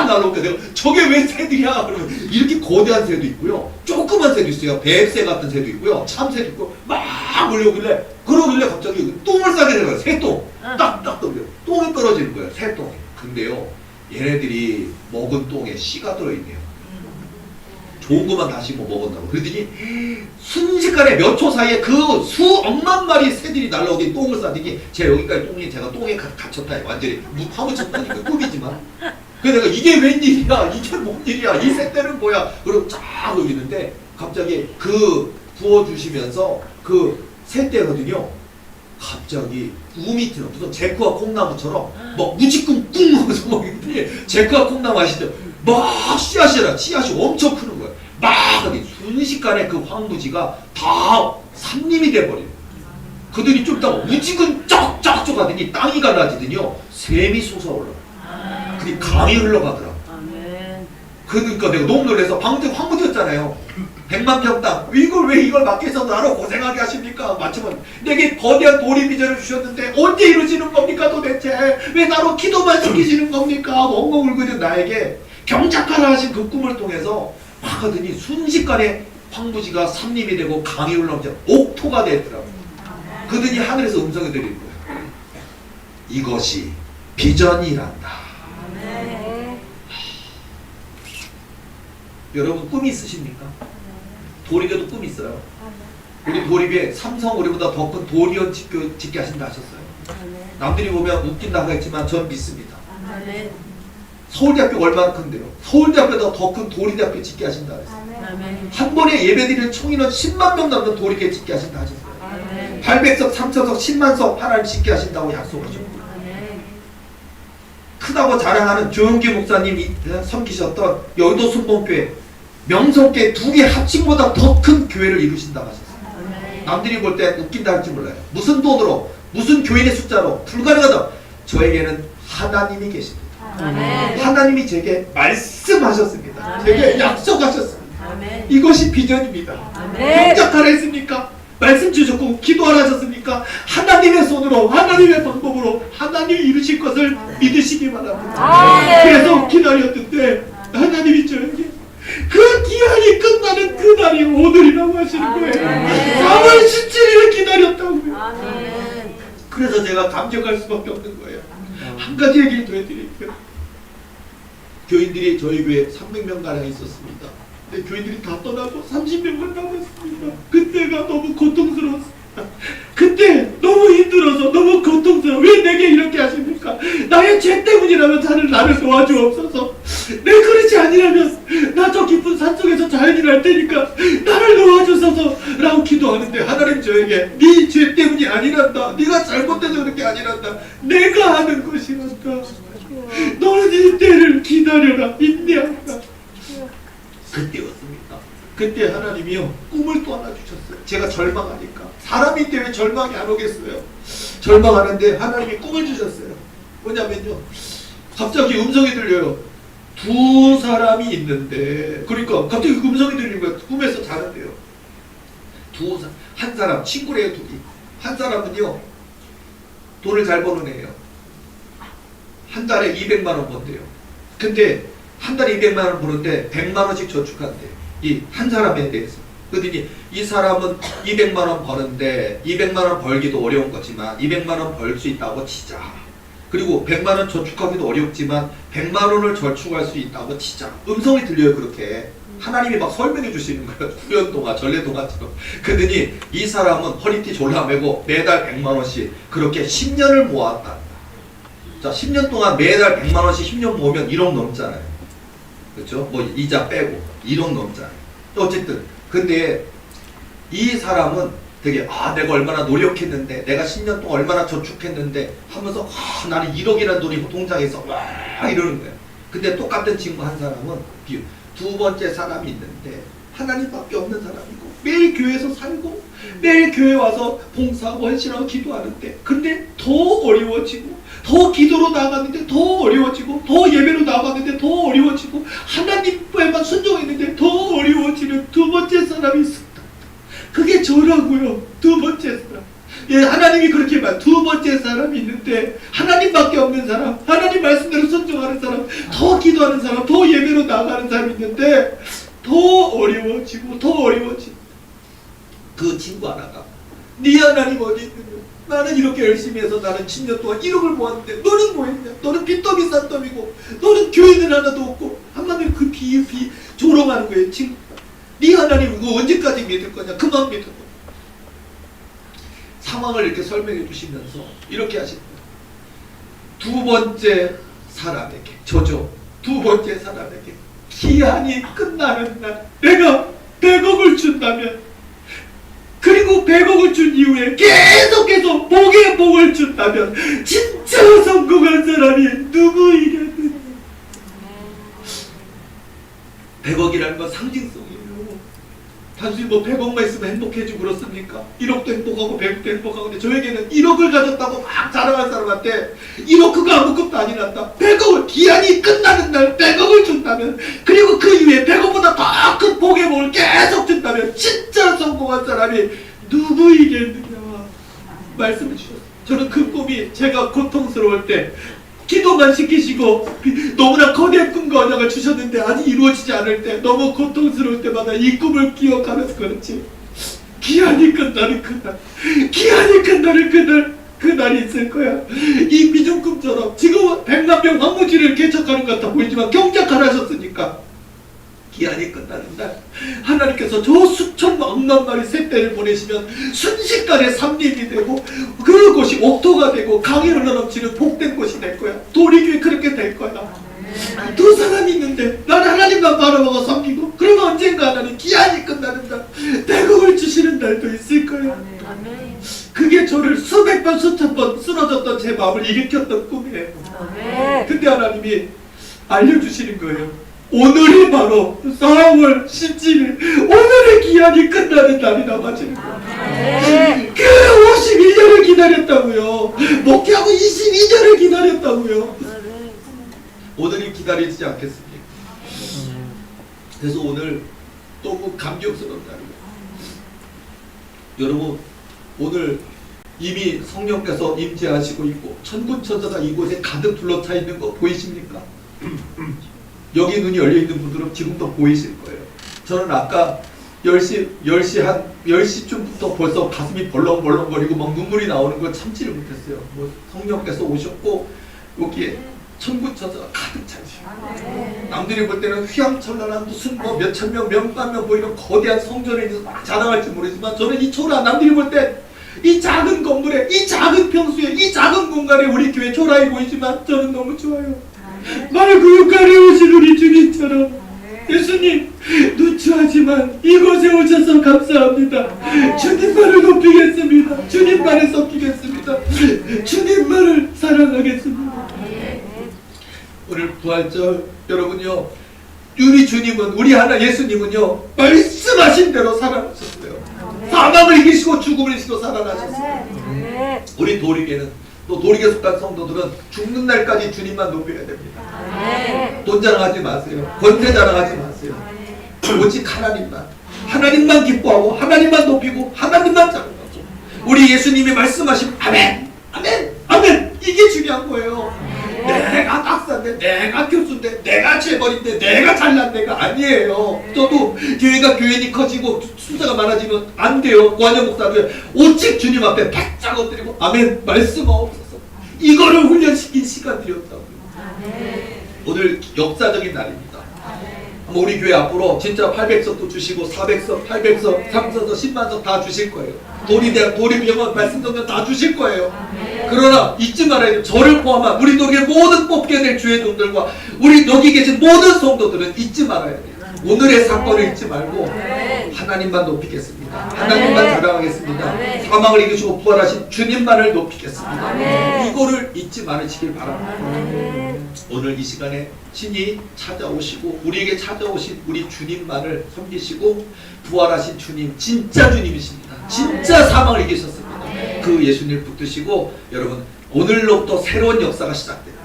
날아오게 돼요. 저게 왜 새들이야? 그러면 이렇게 거대한 새도 있고요. 조그만 새도 있어요. 뱀새 같은 새도 있고요. 참새도 있고 막 몰려오길래 그러길래 갑자기 똥을 싸게 되는 거예요. 새똥. 딱딱 떨어져요. 똥이 떨어지는 거예요. 새똥. 근데요. 얘네들이 먹은 똥에 씨가 들어있네요. 좋은 것만 다시 먹었다고. 그러더니 순식간에 몇 초 사이에 그 수억만 마리 새들이 날라오더니 똥을 싸더니 제가 여기까지 제가 똥에 갇혔다. 완전히 파묻혔다니까. 꿈이지만. 그래서 내가 이게 웬일이야? 이게 뭔 일이야? 이 새떼는 뭐야? 그러고 쫙 있는데 갑자기 그 부어주시면서 그 새떼거든요. 갑자기 우미 트는 무슨 제크와 콩나무처럼 막 무지끔 꿍 하면서 막 이렇게 제크와 콩나무 아시죠? 막 씨앗이 엄청 크는 거예요. 막 하더니 순식간에 그 황무지가 다 산림이 돼버려요. 그들이 좀 있다가 무지근 쩍쩍쩍 하더니 땅이 갈라지더니요 샘이 솟아올라. 그게 강이 흘러가더라고. 아멘. 그러니까 내가 너무 놀라서 방금 황무지였잖아요. 100만 평 땅. 이걸 왜 이걸 맡겨서 나로 고생하게 하십니까? 마침은 내게 거대한 도리비전을 주셨는데 언제 이루시는 겁니까 도대체? 왜 나로 기도만 시키시는 겁니까? 엉엉 울고 있는 나에게 경작하라 하신 그 꿈을 통해서 막 하더니 순식간에 황무지가 산림이 되고 강이 흘러오면서 옥토가 됐더라고요. 그러더니 하늘에서 음성이 들리는 거예요. 이것이 비전이란다. 아멘. 여러분 꿈이 있으십니까? 도리교도 꿈이 있어요. 우리 도리교에 삼성 우리보다 더 큰 도리원 짓게 하신다 하셨어요. 아멘. 남들이 보면 웃긴다고 했지만 전 믿습니다. 아멘. 서울대학교가 얼마나 큰데요? 서울대학교보다 더 큰 도리대학교 짓게 하신다 하셨어요. 아멘. 한 번에 예배드리는 총인원 10만 명 넘는 도리교회 짓게 하신다 하셨어요. 아멘. 800석, 3천석, 10만석 하나님 짓게 하신다고 약속하셨고 아멘. 크다고 자랑하는 조영기 목사님이 섬기셨던 여의도 순복교회 명성교회 두 개 합친보다 더 큰 교회를 이루신다고 하셨어요. 아멘. 남들이 볼 때 웃긴다 할지 몰라요. 무슨 돈으로 무슨 교인의 숫자로 불가능하다. 저에게는 하나님이 계십니다. 아멘. 하나님이 제게 말씀하셨습니다. 아멘. 제게 약속하셨습니다. 아멘. 이것이 비전입니다. 아멘. 경작하라 했습니까? 말씀 주셨고 기도하라 하셨습니까? 하나님의 손으로 하나님의 방법으로 하나님이 이루실 것을 믿으시기 바랍니다. 아멘. 그래서 기다렸는데 하나님이 저에게 그 기한이 끝나는 그날이 오늘이라고 하시는 거예요. 아멘. 3월 17일을 기다렸다고요. 아멘. 그래서 제가 감격할 수밖에 없는 거예요. 한 가지 얘기를 더 해드릴게요. 교인들이 저희 교회에 300명 가량 있었습니다. 근데 교인들이 다 떠나고 30명만 남았습니다. 그때가 너무 고통스러웠습니다. 그때 너무 힘들어서 너무 고통스러워. 왜 내게 이렇게 하십니까? 나의 죄 때문이라면 나를 도와주옵소서. 내 그렇지 아니라면 나 저 깊은 산속에서 자연인 할 테니까 나를 도와주소서 라고 기도하는데 하나님 저에게 네 죄 때문이 아니란다. 네가 잘못돼서 그렇게 아니란다. 내가 하는 것이란다. 너는 이 때를 기다려라. 인내한다. 그때였습니다. 그때 하나님이요 꿈을 또 하나 주셨어요. 제가 절망하니까 사람인데 왜 절망이 안 오겠어요? 절망하는데 하나님이 꿈을 주셨어요. 뭐냐면요 갑자기 음성이 들려요. 두 사람이 있는데 그러니까 갑자기 음성이 들리는 거예요. 꿈에서 자는데요. 한 사람 친구래요. 둘이. 한 사람은요 돈을 잘 버는 애예요. 한 달에 200만 원 번대요. 근데 한 달에 200만 원 버는데 100만 원씩 저축한대요. 이 한 사람에 대해서. 그러더니 이 사람은 200만 원 버는데 200만 원 벌기도 어려운 거지만 200만 원 벌 수 있다고 치자. 그리고 100만 원 저축하기도 어렵지만 100만 원을 저축할 수 있다고 치자. 음성이 들려요. 그렇게. 하나님이 막 설명해 주시는 거예요. 후연동화, 전래동화처럼. 그러더니 이 사람은 허리띠 졸라 매고 매달 100만 원씩 그렇게 10년을 모았다. 자, 10년 동안 매달 100만 원씩 10년 모으면 1억 넘잖아요. 그렇죠? 뭐 이자 빼고 1억 넘잖아요. 어쨌든 근데 이 사람은 되게 내가 얼마나 노력했는데 내가 10년 동안 얼마나 저축했는데 하면서 나는 1억이라는 돈이 통장에 있어 와 이러는 거예요. 근데 똑같은 친구 한 사람은 두 번째 사람이 있는데 하나님밖에 없는 사람이고 매일 교회에서 살고 매일 교회 와서 봉사하고 헌신하고 기도하는데 근데 더 어려워지고 더 기도로 나아갔는데 더 어려워지고 더 예배로 나아갔는데 더 어려워지고 하나님께만 순종했는데 더 어려워지는 두 번째 사람이 있습니다. 그게 저라고요. 두 번째 사람. 예, 하나님이 그렇게 말. 두 번째 사람이 있는데 하나님밖에 없는 사람, 하나님 말씀대로 순종하는 사람, 더 기도하는 사람, 더 예배로 나아가는 사람이 있는데 더 어려워지고 더 어려워지고 그 친구 하나가 네 하나님 어디 있느냐? 나는 이렇게 열심히 해서 나는 10년 동안 1억을 모았는데 너는 뭐 했냐? 너는 빚더미 싼더미고 너는 교회는 하나도 없고 한마디로 그 조롱하는 거예요. 친구가. 네 하나님 이거 언제까지 믿을 거냐? 그만 믿어. 상황을 이렇게 설명해 주시면서 이렇게 하십니다. 두 번째 사람에게 두 번째 사람에게 기한이 끝나는 날 내가 100억을 준다면 그리고 100억을 준 이후에 계속 목에 끝나면 진짜 성공한 사람이 누구이겠느냐. 100억이라는 건 상징성이에요. 단순히 뭐 100억만 있으면 행복해지고 그렇습니까? 1억도 행복하고 100억도 행복하고. 근데 저에게는 1억을 가졌다고 막 자랑한 사람한테 1억 그거 아무것도 아니란다. 100억을 기한이 끝나는 날 100억을 준다면, 그리고 그 이후에 100억보다 더 큰 복의 복을 계속 준다면 진짜 성공한 사람이 누구이겠느냐 말씀해 주셨어요. 저는 그 꿈이 제가 고통스러울 때 기도만 시키시고 너무나 거대한 꿈과 언약을 주셨는데 아직 이루어지지 않을 때, 너무 고통스러울 때마다 이 꿈을 기억하면서 그렇지, 기한이 끝나는 그날, 기한이 끝나는 그날이 있을 거야. 이 비전 꿈처럼 지금은 100만 명 황무지를 개척하는 것 같아 보이지만 경작을 하셨으니까 기한이 끝나는 날 하나님께서 저 수천 억만 마리 새떼를 보내시면 순식간에 삼림이 되고 그곳이 옥토가 되고 강이 흘러넘치는 복된 곳이 될 거야. 도리교회 그렇게 될 거야. 두 사람이 있는데 난 하나님만 바라보고 섬기고, 그러면 언젠가 하나님 기한이 끝나는 날 100억을 주시는 날도 있을 거야. 아멘. 그게 저를 수백 번 수천 번 쓰러졌던 제 마음을 일으켰던 꿈이에요. 아멘. 근데 하나님이 알려주시는 거예요. 오늘이 바로 4월 17일 오늘의 기한이 끝나는 날이 남아지는 거예요. 그 51년을 기다렸다고요. 목회하고 22년을 기다렸다고요. 오늘이 기다리지 않겠습니까? 그래서 오늘 너무 감격스러운 날이에요. 여러분, 오늘 이미 성령께서 임재하시고 있고 천군천사가 이곳에 가득 둘러차 있는 거 보이십니까? 여기 눈이 열려있는 분들은 지금도 보이실 거예요. 저는 아까 10시쯤부터 벌써 가슴이 벌렁벌렁거리고 막 눈물이 나오는 걸 참지를 못했어요. 뭐 성령께서 오셨고 여기에 천군천사가 가득 차 있어요. 남들이 볼 때는 휘황찬란한 무슨 뭐 몇천 명, 몇만 명 보이는 거대한 성전에 있어서 막 자랑할지 모르지만, 저는 이 초라, 남들이 볼 때 이 작은 건물에, 이 작은 평수에, 이 작은 공간에 우리 교회 초라해 보이지만 저는 너무 좋아요. 말구 가려우신 우리 주님처럼 예수님 누추하지만 이곳에 오셔서 감사합니다. 주님만을 높이겠습니다. 주님만을 섬기겠습니다. 주님만을 사랑하겠습니다. 오늘 부활절 여러분요, 우리 주님은, 우리 하나 예수님은요 말씀하신 대로 살아나셨어요. 사망을 이기시고 죽음을 이기시고 살아나셨어요. 우리 도리교회는, 또 도리교회 속한 성도들은 죽는 날까지 주님만 높여야 됩니다. 돈 자랑하지 마세요. 권세 자랑하지 마세요. 오직 하나님만 기뻐하고 하나님만 높이고 하나님만 자랑하고, 우리 예수님이 말씀하신 아멘, 아멘, 아멘, 이게 중요한 거예요. 내가 박사인데, 내가 교수인데, 내가 재벌인데, 내가 잘난 데가 아니에요. 저도 교회가 교인이 커지고 숫자가 많아지면 안 돼요. 고한영 목사도 오직 주님 앞에 바짝 엎드리고 아멘, 말씀하옵소서, 이거를 훈련시킨 시간들이었다고요. 오늘 역사적인 날입니다. 우리 교회 앞으로 진짜 800석도 주시고 400석, 800석, 3서석, 10만석 다 주실 거예요. 도리대학, 도리병원, 말씀정전 다 주실 거예요. 그러나 잊지 말아야 돼요. 저를 포함한 우리 도리의 모든 뽑게 될 주회종들과 우리 여기 계신 모든 성도들은 잊지 말아야 돼요. 오늘의 사건을 잊지 말고 하나님만 높이겠습니다. 하나님만 자랑하겠습니다. 사망을 이기시고 부활하신 주님만을 높이겠습니다. 이거를 잊지 말으시길 바랍니다. 오늘 이 시간에 신이 찾아오시고 우리에게 찾아오신 우리 주님만을 섬기시고, 부활하신 주님, 진짜 주님이십니다. 진짜 사망을 이기셨습니다. 그 예수님을 붙드시고 여러분, 오늘로부터 새로운 역사가 시작돼요.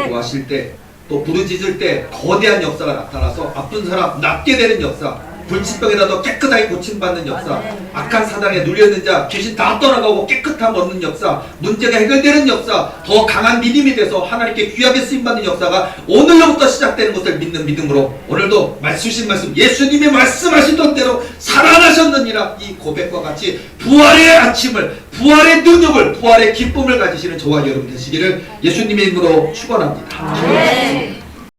기도하실 때, 또 부르짖을 때 거대한 역사가 나타나서 아픈 사람 낫게 되는 역사, 불치병이라도 깨끗하게 고침받는 역사, 악한 사단에 눌렸는 자 귀신 다 떠나가고 깨끗함 얻는 역사, 문제가 해결되는 역사, 더 강한 믿음이 돼서 하나님께 귀하게 쓰임받는 역사가 오늘로부터 시작되는 것을 믿는 믿음으로, 오늘도 주신 말씀, 예수님이 말씀하시던 대로 살아나셨느니라, 이 고백과 같이 부활의 아침을, 부활의 능력을, 부활의 기쁨을 가지시는 저와 여러분 되시기를 예수님의 이름으로 축원합니다.